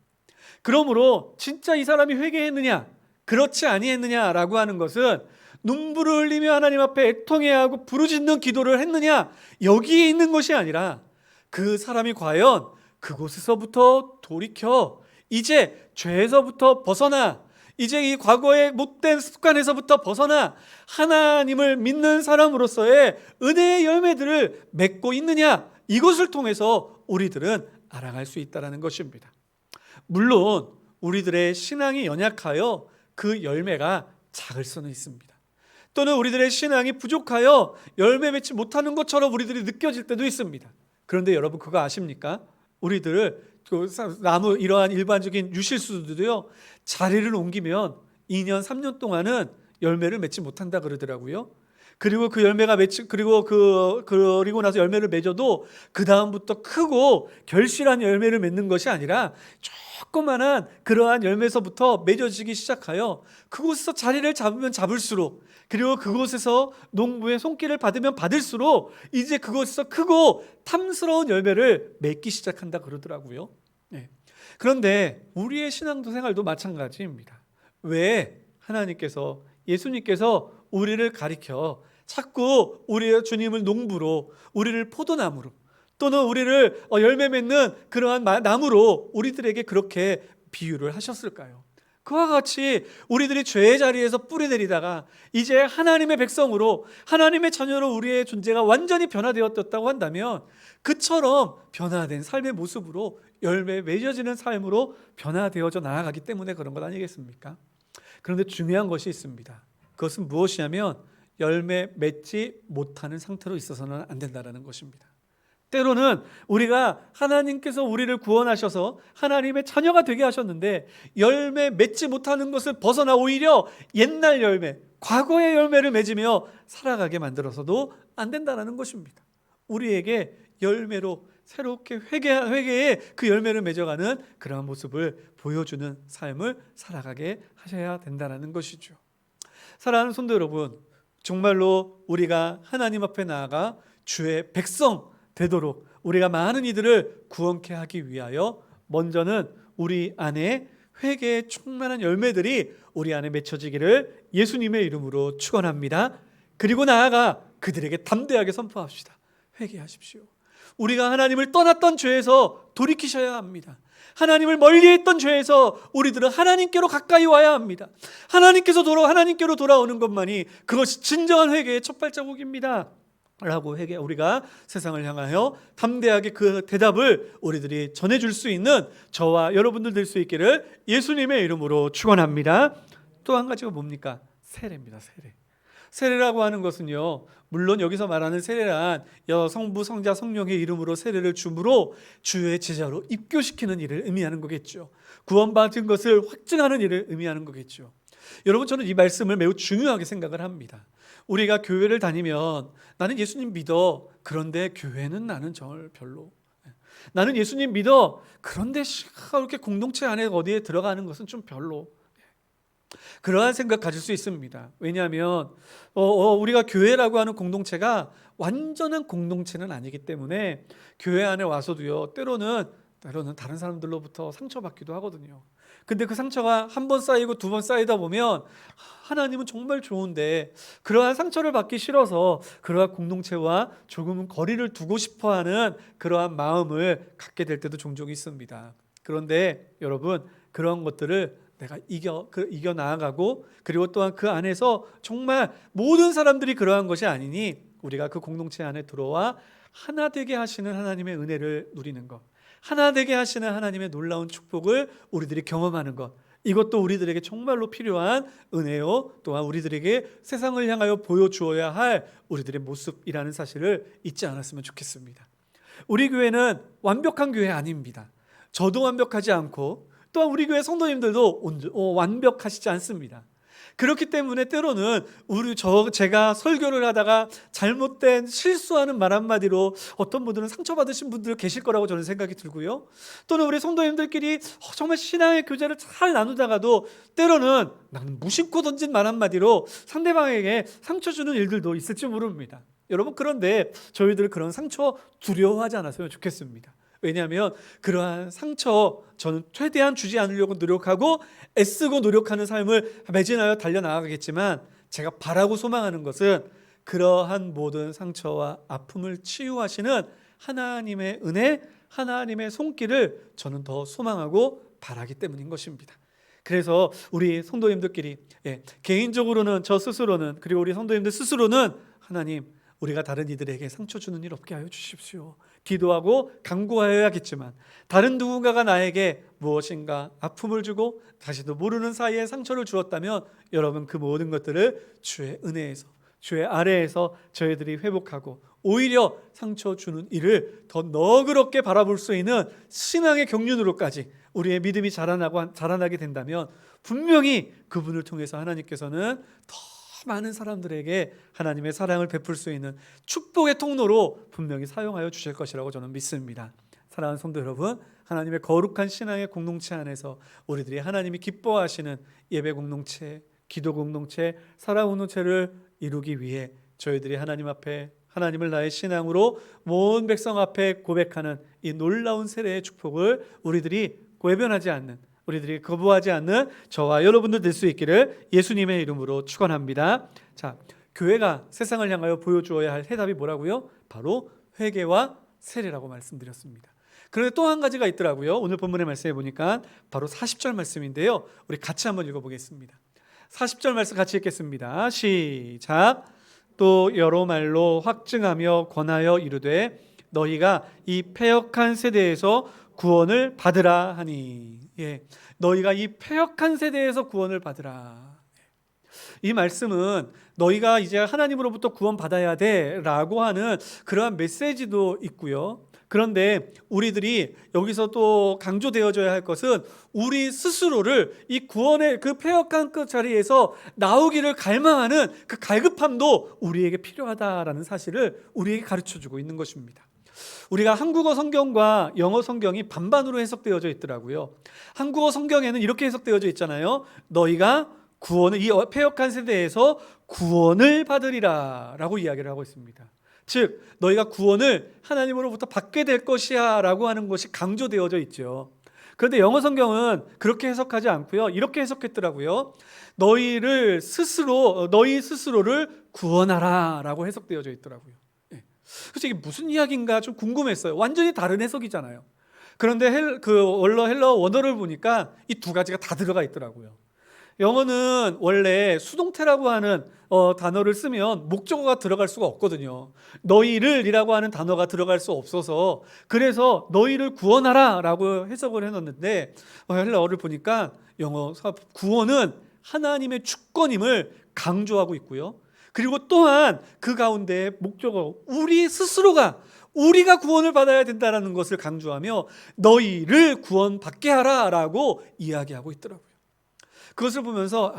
그러므로 진짜 이 사람이 회개했느냐, 그렇지 아니했느냐라고 하는 것은 눈물을 흘리며 하나님 앞에 애통해야 하고 부르짖는 기도를 했느냐, 여기에 있는 것이 아니라 그 사람이 과연 그곳에서부터 돌이켜 이제 죄에서부터 벗어나 이제 이 과거의 못된 습관에서부터 벗어나 하나님을 믿는 사람으로서의 은혜의 열매들을 맺고 있느냐, 이것을 통해서 우리들은 알아갈 수 있다는 것입니다. 물론 우리들의 신앙이 연약하여 그 열매가 작을 수는 있습니다. 또는 우리들의 신앙이 부족하여 열매 맺지 못하는 것처럼 우리들이 느껴질 때도 있습니다. 그런데 여러분 그거 아십니까? 우리들을 나무 이러한 일반적인 유실수들도요, 자리를 옮기면 2년 3년 동안은 열매를 맺지 못한다 그러더라고요. 그리고 그 열매가 그리고 나서 열매를 맺어도 그 다음부터 크고 결실한 열매를 맺는 것이 아니라 조그만한 그러한 열매서부터 맺어지기 시작하여 그곳에서 자리를 잡으면 잡을수록, 그리고 그곳에서 농부의 손길을 받으면 받을수록 이제 그곳에서 크고 탐스러운 열매를 맺기 시작한다 그러더라고요. 네. 그런데 우리의 신앙도 생활도 마찬가지입니다. 왜 하나님께서, 예수님께서 우리를 가리켜 자꾸 우리의 주님을 농부로, 우리를 포도나무로, 또는 우리를 열매 맺는 그러한 나무로 우리들에게 그렇게 비유를 하셨을까요? 그와 같이 우리들이 죄의 자리에서 뿌리 내리다가 이제 하나님의 백성으로, 하나님의 자녀로 우리의 존재가 완전히 변화되었다고 한다면 그처럼 변화된 삶의 모습으로 열매 맺어지는 삶으로 변화되어져 나아가기 때문에 그런 것 아니겠습니까? 그런데 중요한 것이 있습니다. 그것은 무엇이냐면 열매 맺지 못하는 상태로 있어서는 안 된다는 것입니다. 때로는 우리가 하나님께서 우리를 구원하셔서 하나님의 자녀가 되게 하셨는데 열매 맺지 못하는 것을 벗어나 오히려 옛날 열매, 과거의 열매를 맺으며 살아가게 만들어서도 안 된다는 것입니다. 우리에게 열매로 새롭게 회개의 그 열매를 맺어가는 그러한 모습을 보여주는 삶을 살아가게 하셔야 된다는 것이죠. 사랑하는 성도 여러분, 정말로 우리가 하나님 앞에 나아가 주의 백성 되도록 우리가 많은 이들을 구원케 하기 위하여 먼저는 우리 안에 회개의 충만한 열매들이 우리 안에 맺혀지기를 예수님의 이름으로 축원합니다. 그리고 나아가 그들에게 담대하게 선포합시다. 회개하십시오. 우리가 하나님을 떠났던 죄에서 돌이키셔야 합니다. 하나님을 멀리했던 죄에서 우리들은 하나님께로 가까이 와야 합니다. 하나님께로 돌아오는 것만이 그것이 진정한 회개의 첫 발자국입니다 라고 우리가 세상을 향하여 담대하게 그 대답을 우리들이 전해줄 수 있는 저와 여러분들 될 수 있기를 예수님의 이름으로 축원합니다. 또 한 가지가 뭡니까? 세례입니다. 세례라고 하는 것은요, 물론 여기서 말하는 세례란 성부, 성자, 성령의 이름으로 세례를 줌으로 주의 제자로 입교시키는 일을 의미하는 거겠죠. 구원받은 것을 확증하는 일을 의미하는 거겠죠. 여러분, 저는 이 말씀을 매우 중요하게 생각을 합니다. 우리가 교회를 다니면 나는 예수님 믿어, 그런데 교회는 나는 정말 별로, 나는 예수님 믿어, 그런데 이렇게 공동체 안에 어디에 들어가는 것은 좀 별로, 그러한 생각 가질 수 있습니다. 왜냐하면 우리가 교회라고 하는 공동체가 완전한 공동체는 아니기 때문에 교회 안에 와서도요, 때로는 다른 사람들로부터 상처받기도 하거든요. 근데 그 상처가 한 번 쌓이고 두 번 쌓이다 보면 하나님은 정말 좋은데 그러한 상처를 받기 싫어서 그러한 공동체와 조금은 거리를 두고 싶어하는 그러한 마음을 갖게 될 때도 종종 있습니다. 그런데 여러분, 그런 것들을 내가 이겨 나아가고, 그리고 또한 그 안에서 정말 모든 사람들이 그러한 것이 아니니 우리가 그 공동체 안에 들어와 하나 되게 하시는 하나님의 은혜를 누리는 것, 하나 되게 하시는 하나님의 놀라운 축복을 우리들이 경험하는 것, 이것도 우리들에게 정말로 필요한 은혜요, 또한 우리들에게 세상을 향하여 보여주어야 할 우리들의 모습이라는 사실을 잊지 않았으면 좋겠습니다. 우리 교회는 완벽한 교회 아닙니다. 저도 완벽하지 않고 또한 우리 교회 성도님들도 완벽하시지 않습니다. 그렇기 때문에 때로는 제가 설교를 하다가 잘못된 실수하는 말 한마디로 어떤 분들은 상처받으신 분들 계실 거라고 저는 생각이 들고요. 또는 우리 성도님들끼리 정말 신앙의 교제를 잘 나누다가도 때로는 나는 무심코 던진 말 한마디로 상대방에게 상처 주는 일들도 있을지 모릅니다. 여러분, 그런데 저희들 그런 상처 두려워하지 않았으면 좋겠습니다. 왜냐하면 그러한 상처 저는 최대한 주지 않으려고 노력하고 애쓰고 노력하는 삶을 매진하여 달려나가겠지만, 제가 바라고 소망하는 것은 그러한 모든 상처와 아픔을 치유하시는 하나님의 은혜, 하나님의 손길을 저는 더 소망하고 바라기 때문인 것입니다. 그래서 우리 성도님들끼리 개인적으로는 저 스스로는 그리고 우리 성도님들 스스로는 하나님 우리가 다른 이들에게 상처 주는 일 없게 하여 주십시오. 기도하고 간구하여야겠지만 다른 누군가가 나에게 무엇인가 아픔을 주고 다시도 모르는 사이에 상처를 주었다면 여러분 그 모든 것들을 주의 은혜에서 주의 아래에서 저희들이 회복하고 오히려 상처 주는 일을 더 너그럽게 바라볼 수 있는 신앙의 경륜으로까지 우리의 믿음이 자라나게 된다면 분명히 그분을 통해서 하나님께서는 더 많은 사람들에게 하나님의 사랑을 베풀 수 있는 축복의 통로로 분명히 사용하여 주실 것이라고 저는 믿습니다. 사랑하는 성도 여러분, 하나님의 거룩한 신앙의 공동체 안에서 우리들이 하나님이 기뻐하시는 예배 공동체, 기도 공동체, 사랑 공동체를 이루기 위해 저희들이 하나님 앞에 하나님을 나의 신앙으로 모든 백성 앞에 고백하는 이 놀라운 세례의 축복을 우리들이 외면하지 않는, 우리들이 거부하지 않는 저와 여러분들 될 수 있기를 예수님의 이름으로 축원합니다. 자, 교회가 세상을 향하여 보여주어야 할 해답이 뭐라고요? 바로 회개와 세례라고 말씀드렸습니다. 그런데 또 한 가지가 있더라고요. 오늘 본문의 말씀에 보니까 바로 40절 말씀인데요. 우리 같이 한번 읽어보겠습니다. 40절 말씀 같이 읽겠습니다. 시작. 또 여러 말로 확증하며 권하여 이르되 너희가 이 패역한 세대에서 구원을 받으라 하니. 너희가 이 패역한 세대에서 구원을 받으라. 이 말씀은 너희가 이제 하나님으로부터 구원받아야 돼 라고 하는 그러한 메시지도 있고요. 그런데 우리들이 여기서 또 강조되어져야 할 것은 우리 스스로를 이 구원의 그 패역한 그 자리에서 나오기를 갈망하는 그 갈급함도 우리에게 필요하다라는 사실을 우리에게 가르쳐주고 있는 것입니다. 우리가 한국어 성경과 영어 성경이 반반으로 해석되어져 있더라고요. 한국어 성경에는 이렇게 해석되어져 있잖아요. 너희가 구원을, 이 패역한 세대에서 구원을 받으리라 라고 이야기를 하고 있습니다. 즉 너희가 구원을 하나님으로부터 받게 될 것이야 라고 하는 것이 강조되어져 있죠. 그런데 영어 성경은 그렇게 해석하지 않고요, 이렇게 해석했더라고요. 너희 스스로를 구원하라 라고 해석되어져 있더라고요. 그래서 이게 무슨 이야기인가 좀 궁금했어요. 완전히 다른 해석이잖아요. 그런데 헬러 원어를 보니까 이 두 가지가 다 들어가 있더라고요. 영어는 원래 수동태라고 하는 단어를 쓰면 목적어가 들어갈 수가 없거든요. 너희를이라고 하는 단어가 들어갈 수 없어서 그래서 너희를 구원하라 라고 해석을 해놨는데 헬러어를 보니까 영어 구원은 하나님의 주권임을 강조하고 있고요. 그리고 또한 그 가운데 목적어 우리가 구원을 받아야 된다는 것을 강조하며 너희를 구원받게 하라라고 이야기하고 있더라고요. 그것을 보면서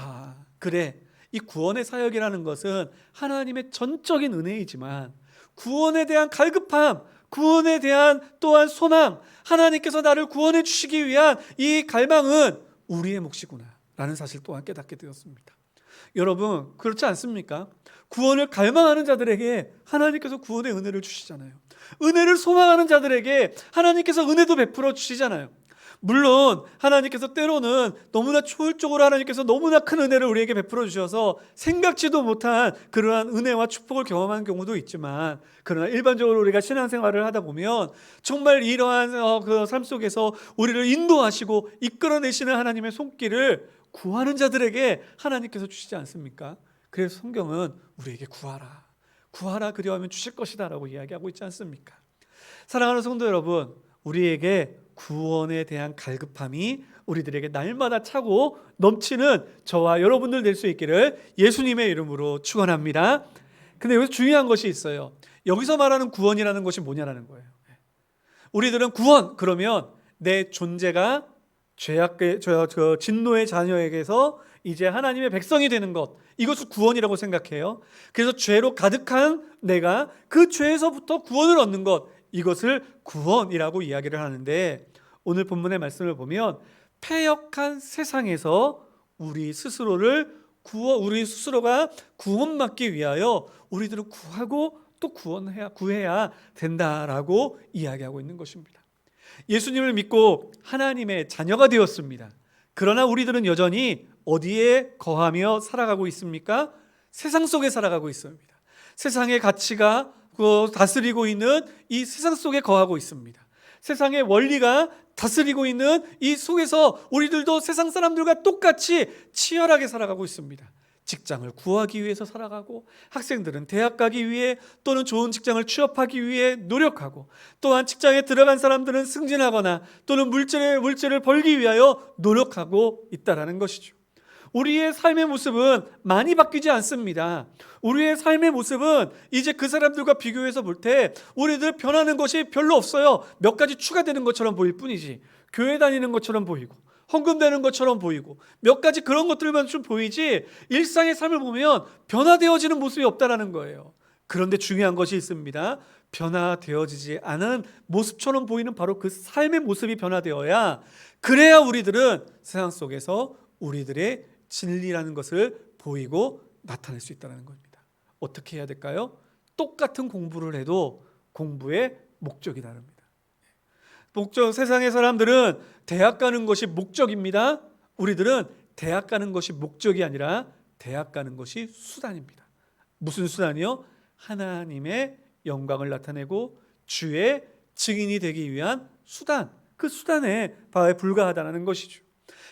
그래, 이 구원의 사역이라는 것은 하나님의 전적인 은혜이지만 구원에 대한 갈급함, 구원에 대한 또한 소망, 하나님께서 나를 구원해 주시기 위한 이 갈망은 우리의 몫이구나 라는 사실 또한 깨닫게 되었습니다. 여러분 그렇지 않습니까? 구원을 갈망하는 자들에게 하나님께서 구원의 은혜를 주시잖아요. 은혜를 소망하는 자들에게 하나님께서 은혜도 베풀어 주시잖아요. 물론 하나님께서 때로는 너무나 초월적으로 하나님께서 너무나 큰 은혜를 우리에게 베풀어 주셔서 생각지도 못한 그러한 은혜와 축복을 경험하는 경우도 있지만, 그러나 일반적으로 우리가 신앙생활을 하다 보면 정말 이러한 그 삶 속에서 우리를 인도하시고 이끌어내시는 하나님의 손길을 구하는 자들에게 하나님께서 주시지 않습니까? 그래서 성경은 우리에게 구하라 그리하면 주실 것이다 라고 이야기하고 있지 않습니까? 사랑하는 성도 여러분, 우리에게 구원에 대한 갈급함이 우리들에게 날마다 차고 넘치는 저와 여러분들 될 수 있기를 예수님의 이름으로 축원합니다. 근데 여기서 중요한 것이 있어요. 여기서 말하는 구원이라는 것이 뭐냐라는 거예요. 우리들은 구원 그러면 내 존재가 죄악의 진노의 자녀에게서 이제 하나님의 백성이 되는 것, 이것을 구원이라고 생각해요. 그래서 죄로 가득한 내가 그 죄에서부터 구원을 얻는 것, 이것을 구원이라고 이야기를 하는데, 오늘 본문의 말씀을 보면 패역한 세상에서 우리 스스로가 구원받기 위하여 우리들은 구하고 또 구해야 된다라고 이야기하고 있는 것입니다. 예수님을 믿고 하나님의 자녀가 되었습니다. 그러나 우리들은 여전히 어디에 거하며 살아가고 있습니까? 세상 속에 살아가고 있습니다. 세상의 가치가 다스리고 있는 이 세상 속에 거하고 있습니다. 세상의 원리가 다스리고 있는 이 속에서 우리들도 세상 사람들과 똑같이 치열하게 살아가고 있습니다. 직장을 구하기 위해서 살아가고, 학생들은 대학 가기 위해 또는 좋은 직장을 취업하기 위해 노력하고, 또한 직장에 들어간 사람들은 승진하거나 또는 물질을 벌기 위하여 노력하고 있다라는 것이죠. 우리의 삶의 모습은 많이 바뀌지 않습니다. 우리의 삶의 모습은 이제 그 사람들과 비교해서 볼 때 우리들 변하는 것이 별로 없어요. 몇 가지 추가되는 것처럼 보일 뿐이지, 교회 다니는 것처럼 보이고 헌금 되는 것처럼 보이고 몇 가지 그런 것들만 좀 보이지, 일상의 삶을 보면 변화되어지는 모습이 없다라는 거예요. 그런데 중요한 것이 있습니다. 변화되어지지 않은 모습처럼 보이는 바로 그 삶의 모습이 변화되어야, 그래야 우리들은 세상 속에서 우리들의 진리라는 것을 보이고 나타낼 수 있다는 겁니다. 어떻게 해야 될까요? 똑같은 공부를 해도 공부의 목적이 다릅니다. 세상의 사람들은 대학 가는 것이 목적입니다. 우리들은 대학 가는 것이 목적이 아니라 대학 가는 것이 수단입니다. 무슨 수단이요? 하나님의 영광을 나타내고 주의 증인이 되기 위한 수단, 그 수단에 불과하다는 것이죠.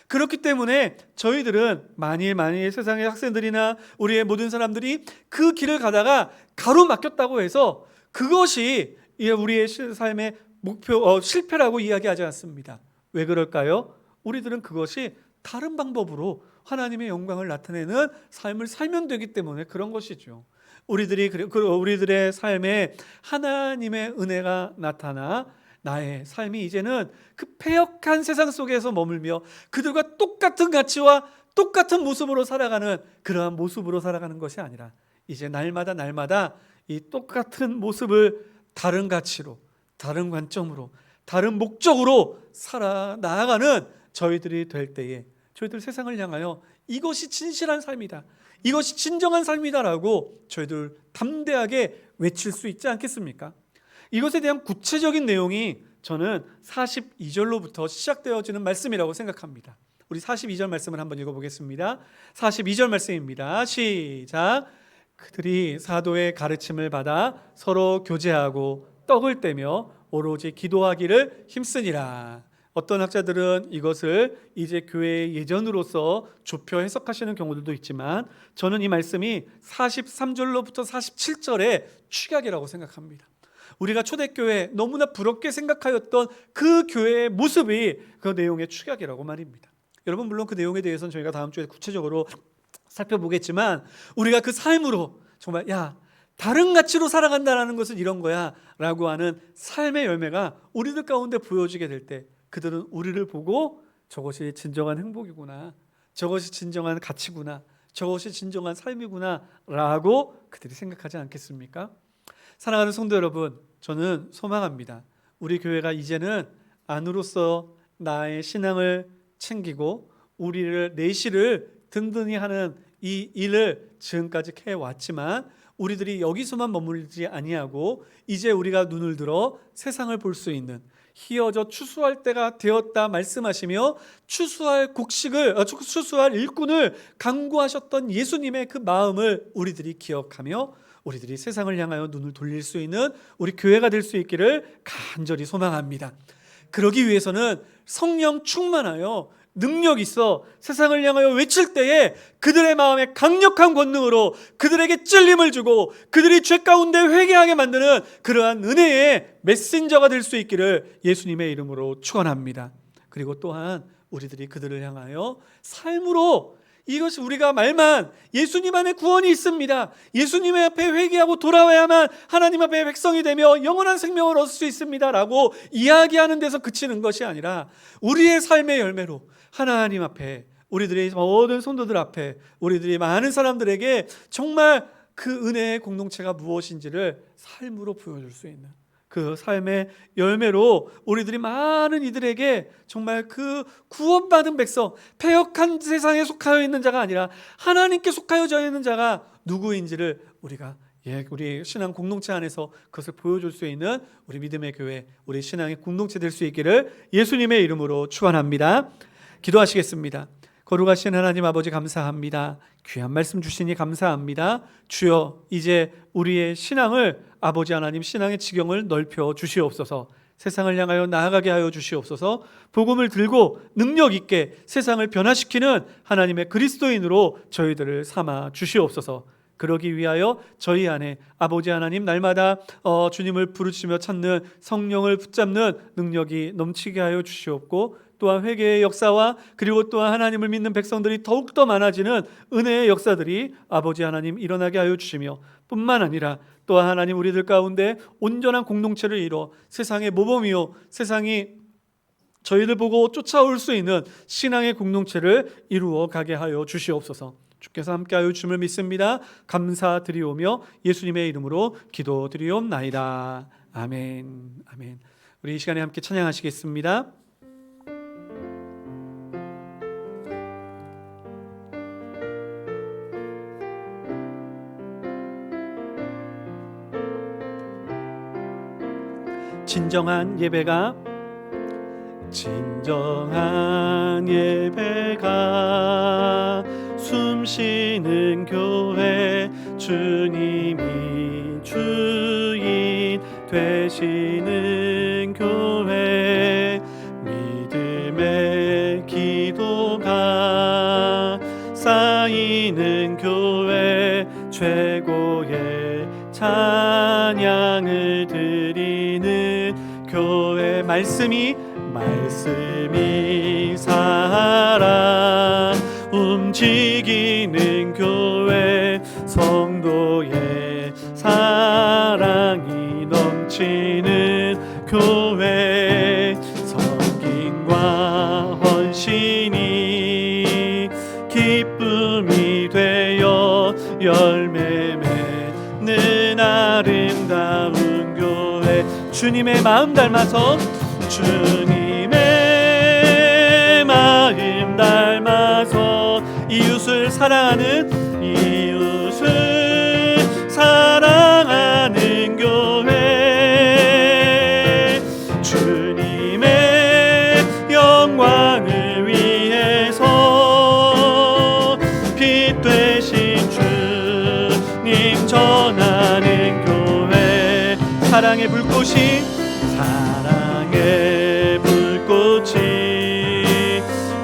그렇기 때문에 저희들은 만일 세상의 학생들이나 우리의 모든 사람들이 그 길을 가다가 가로막혔다고 해서 그것이 우리의 삶의 목표, 실패라고 이야기하지 않습니다. 왜 그럴까요? 우리들은 그것이 다른 방법으로 하나님의 영광을 나타내는 삶을 살면 되기 때문에 그런 것이죠. 우리들의 삶에 하나님의 은혜가 나타나 나의 삶이 이제는 그 패역한 세상 속에서 머물며 그들과 똑같은 가치와 똑같은 모습으로 살아가는, 그러한 모습으로 살아가는 것이 아니라 이제 날마다 이 똑같은 모습을 다른 가치로, 다른 관점으로, 다른 목적으로 살아 나아가는 저희들이 될 때에 저희들 세상을 향하여 이것이 진실한 삶이다, 이것이 진정한 삶이다라고 저희들 담대하게 외칠 수 있지 않겠습니까? 이것에 대한 구체적인 내용이 저는 42절로부터 시작되어지는 말씀이라고 생각합니다. 우리 42절 말씀을 한번 읽어보겠습니다. 42절 말씀입니다. 시작. 그들이 사도의 가르침을 받아 서로 교제하고 떡을 떼며 오로지 기도하기를 힘쓰니라. 어떤 학자들은 이것을 이제 교회의 예전으로서 좁혀 해석하시는 경우들도 있지만, 저는 이 말씀이 43절로부터 47절의 축약이라고 생각합니다. 우리가 초대교회 너무나 부럽게 생각하였던 그 교회의 모습이 그 내용의 축약이라고 말입니다. 여러분, 물론 그 내용에 대해서는 저희가 다음 주에 구체적으로 살펴보겠지만, 우리가 그 삶으로 정말 다른 가치로 살아간다는 것은 이런 거야 라고 하는 삶의 열매가 우리들 가운데 보여지게 될 때, 그들은 우리를 보고 저것이 진정한 행복이구나, 저것이 진정한 가치구나, 저것이 진정한 삶이구나 라고 그들이 생각하지 않겠습니까? 사랑하는 성도 여러분, 저는 소망합니다. 우리 교회가 이제는 안으로서 나의 신앙을 챙기고 우리를 내실을 든든히 하는 이 일을 지금까지 해왔지만, 우리들이 여기서만 머물지 아니하고 이제 우리가 눈을 들어 세상을 볼 수 있는, 희어져 추수할 때가 되었다 말씀하시며 추수할 일꾼을 간구하셨던 예수님의 그 마음을 우리들이 기억하며 우리들이 세상을 향하여 눈을 돌릴 수 있는 우리 교회가 될 수 있기를 간절히 소망합니다. 그러기 위해서는 성령 충만하여 능력 있어 세상을 향하여 외칠 때에 그들의 마음에 강력한 권능으로 그들에게 찔림을 주고 그들이 죄 가운데 회개하게 만드는 그러한 은혜의 메신저가 될 수 있기를 예수님의 이름으로 축원합니다. 그리고 또한 우리들이 그들을 향하여 삶으로, 이것이 우리가 말만 예수님 안에 구원이 있습니다, 예수님 앞에 회개하고 돌아와야만 하나님 앞에 백성이 되며 영원한 생명을 얻을 수 있습니다 라고 이야기하는 데서 그치는 것이 아니라, 우리의 삶의 열매로 하나님 앞에, 우리들의 모든 성도들 앞에, 우리들이 많은 사람들에게 정말 그 은혜의 공동체가 무엇인지를 삶으로 보여줄 수 있는 그 삶의 열매로 우리들이 많은 이들에게 정말 그 구원받은 백성, 패역한 세상에 속하여 있는 자가 아니라 하나님께 속하여져 있는 자가 누구인지를 우리 신앙 공동체 안에서 그것을 보여줄 수 있는 우리 믿음의 교회, 우리 신앙의 공동체 될 수 있기를 예수님의 이름으로 축원합니다. 기도하시겠습니다. 거룩하신 하나님 아버지, 감사합니다. 귀한 말씀 주시니 감사합니다. 주여, 이제 우리의 신앙을, 아버지 하나님 신앙의 지경을 넓혀 주시옵소서. 세상을 향하여 나아가게 하여 주시옵소서. 복음을 들고 능력 있게 세상을 변화시키는 하나님의 그리스도인으로 저희들을 삼아 주시옵소서. 그러기 위하여 저희 안에 아버지 하나님 날마다 주님을 부르시며 찾는 성령을 붙잡는 능력이 넘치게 하여 주시옵고, 또한 회개의 역사와 그리고 또한 하나님을 믿는 백성들이 더욱더 많아지는 은혜의 역사들이 아버지 하나님 일어나게 하여 주시며, 뿐만 아니라 또한 하나님 우리들 가운데 온전한 공동체를 이뤄 세상의 모범이요 세상이 저희들 보고 쫓아올 수 있는 신앙의 공동체를 이루어 가게 하여 주시옵소서. 주께서 함께하여 주심을 믿습니다. 감사드리오며 예수님의 이름으로 기도드리옵나이다. 아멘. 아멘. 우리 이 시간에 함께 찬양하시겠습니다. 진정한 예배가 숨쉬는 교회, 주님이 주인 되시는 교회, 믿음의 기도가 쌓이는 교회, 최고의 찬양을 드리는 교회, 말씀이 살아 움직이는 교회, 성도의 사랑이 넘치는 교회, 섬김과 헌신이 기쁨이 되어 열매 맺는 아름다운 교회, 주님의 마음 닮아서 주님의 마음 닮아서 이웃을 사랑하는 교회, 주님의 영광을 위해서 빛 되신 주님 전하는 교회, 사랑의 불꽃이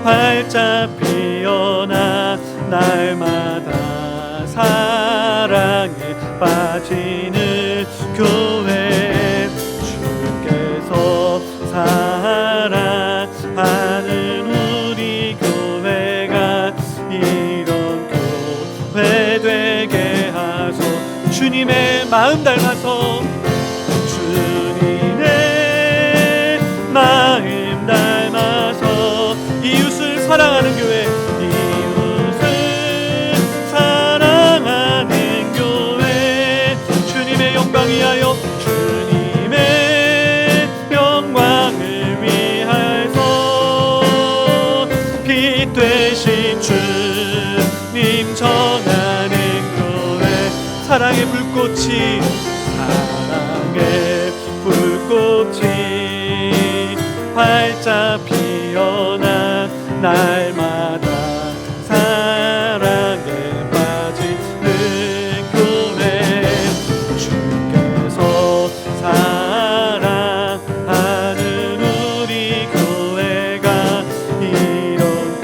활짝 피어나 날마다 사랑에 빠지는 교회, 주께서 사랑하는 우리 교회가 이런 교회 되게 하소. 주님의 마음 닮아서 주님의 마음 닮아서 이웃을 사랑하는 교회, 이웃을 사랑하는 교회, 주님의 영광 위하여 주님의 영광을 위하여서 빛 되신 주님 전하는 교회, 사랑의 불꽃이 활짝 피어나 날마다 사랑에 빠지는 교회, 주께서 사랑하는 우리 교회가 이런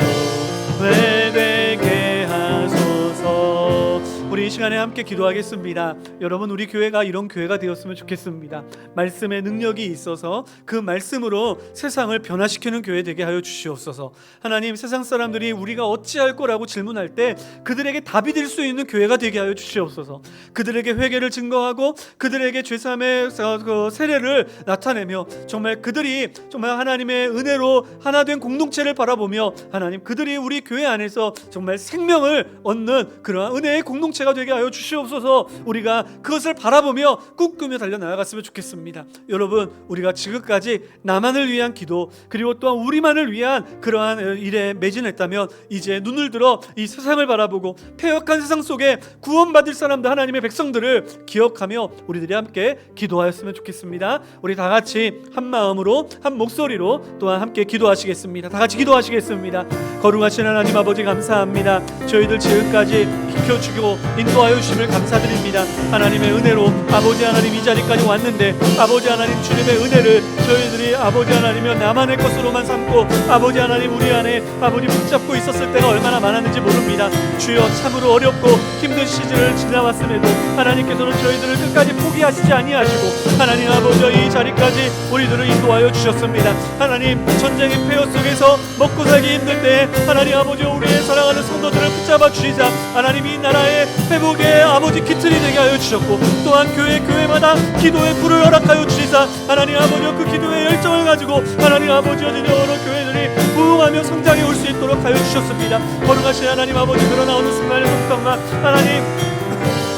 교회 되게 하소서. 우리 이 시간에 함께 기도하겠습니다. 여러분, 우리 교회가 이런 교회가 되었으면 좋겠습니다. 말씀의 능력이 있어서 그 말씀으로 세상을 변화시키는 교회 되게 하여 주시옵소서. 하나님, 세상 사람들이 우리가 어찌할 거라고 질문할 때 그들에게 답이 될 수 있는 교회가 되게 하여 주시옵소서. 그들에게 회개를 증거하고 그들에게 죄사함의 그 세례를 나타내며 정말 그들이 정말 하나님의 은혜로 하나 된 공동체를 바라보며 하나님, 그들이 우리 교회 안에서 정말 생명을 얻는 그러한 은혜의 공동체가 되게 하여 주시옵소서. 우리가 그것을 바라보며 꿈꾸며 달려나아갔으면 좋겠습니다. 여러분, 우리가 지금까지 나만을 위한 기도 그리고 또한 우리만을 위한 그러한 일에 매진했다면 이제 눈을 들어 이 세상을 바라보고 패역한 세상 속에 구원받을 사람들, 하나님의 백성들을 기억하며 우리들이 함께 기도하였으면 좋겠습니다. 우리 다 같이 한 마음으로 한 목소리로 또한 함께 기도하시겠습니다. 다 같이 기도하시겠습니다. 거룩하신 하나님 아버지, 감사합니다. 저희들 지금까지 지켜주고 인도하여 주심을 감사드립니다. 하나님의 은혜로 아버지 하나님 이 자리까지 왔는데 아버지 하나님 주님의 은혜를 저희들이 아버지 하나님이여 나만의 것으로만 삼고 아버지 하나님 우리 안에 아버지 붙잡고 있었을 때가 얼마나 많았는지 모릅니다. 주여 참으로 어렵고 힘든 시즌을 지나왔음에도 하나님께서는 저희들을 끝까지 포기하시지 아니하시고 하나님 아버지 이 자리까지 우리들을 인도하여 주셨습니다. 하나님 전쟁의 폐허 속에서 먹고 살기 힘들 때 하나님 아버지 우리의 사랑하는 성도들을 붙잡아 주시자 하나님 이 나라의 회복의 아버지 기틀이 되게 하여 주셨고 또한 교회마다 기도의 불을 허락하여 주시자 하나님 아버지 그 기도의 열정을 가지고 하나님 아버지 여러 교회들이 부흥하며 성장해 올 수 있도록 하여 주셨습니다. 거룩하신 하나님 아버지 그러나 어느 순간에부터가 하나님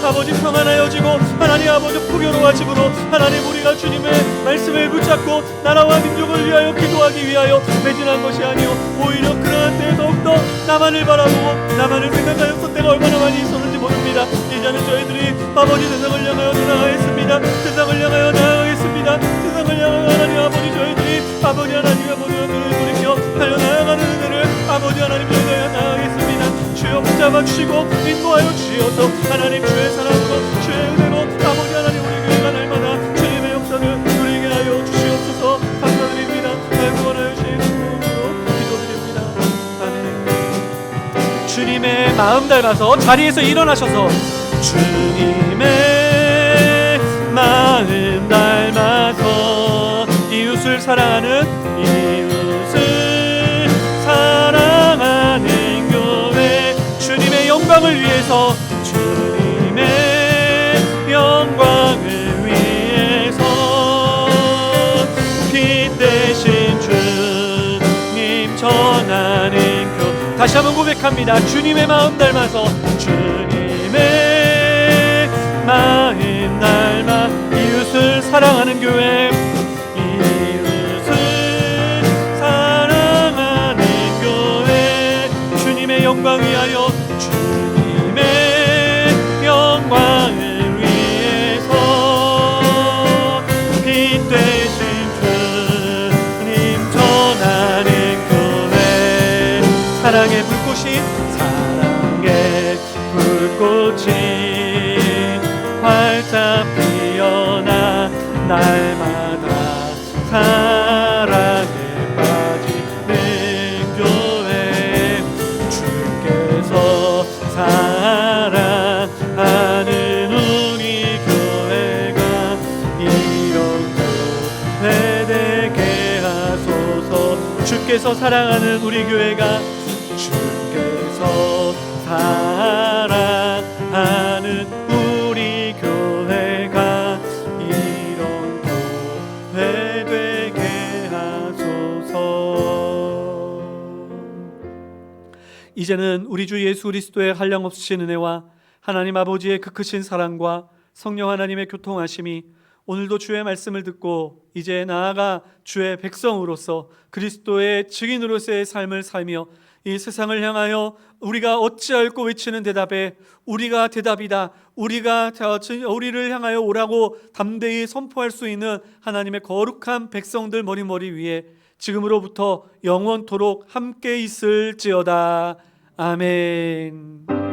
아버지 평안하여지고 하나님 아버지 풍요로워짐으로 하나님 우리가 주님의 말씀을 붙잡고 나라와 민족을 위하여 기도하기 위하여 매진한 것이 아니오 오히려 그러한 때에 더욱더 나만을 바라보고 나만을 생각하였던 때가 얼마나 많이 있었는지 모릅니다. 이제는 저희들이 아버지 세상을 향하여 나아가겠습니다. 세상을 향하여 나아가겠습니다. 세상을 향하여 하나님 아버지 저희들이 아버지 하나님의 모든 눈을 돌이켜 달려나아가는 은혜를 아버지 하나님 저희가 나아가겠습니다. 주여 붙잡아 주시고 인도하여 주시어서 하나님 주의 사랑으로 주의 은혜로 아버지 하나님 우리 교회가 날마다 주님의 역사를 누리게 하여 주시옵소서. 감사드립니다. 구원하여 주시는 이름으로 기도드립니다. 아멘. 주님의 마음 닮아서 자리에서 일어나셔서 주님의 마음 닮아서 이웃을 사랑하는 주님의 영광을 위해서 주님의 영광을 위해서 피 대신 주님 전하는 교 다시 한번 고백합니다. 주님의 마음 닮아서 주님의 마음 닮아 이웃을 사랑하는 교회 영광 위하여 주님의 영광을 위해서 피 되신 주님 전하는 교회 사랑의 불꽃이 활짝 피어나 날마다 사랑에 빠지는 교회 사랑하는 우리 교회가 이런 교회 되게 하소서. 주께서 사랑하는 우리 교회가 주께서 사랑하는 우리 교회가 이런 교회 되게 하소서. 이제는 우리 주 예수 그리스도의 한량없으신 은혜와 하나님 아버지의 그 크신 사랑과 성령 하나님의 교통하심이 오늘도 주의 말씀을 듣고 이제 나아가 주의 백성으로서 그리스도의 증인으로서의 삶을 살며 이 세상을 향하여 우리가 어찌할꼬 외치는 대답에 우리가 대답이다, 우리를 향하여 오라고 담대히 선포할 수 있는 하나님의 거룩한 백성들 머리 위에 지금으로부터 영원토록 함께 있을지어다. 아멘.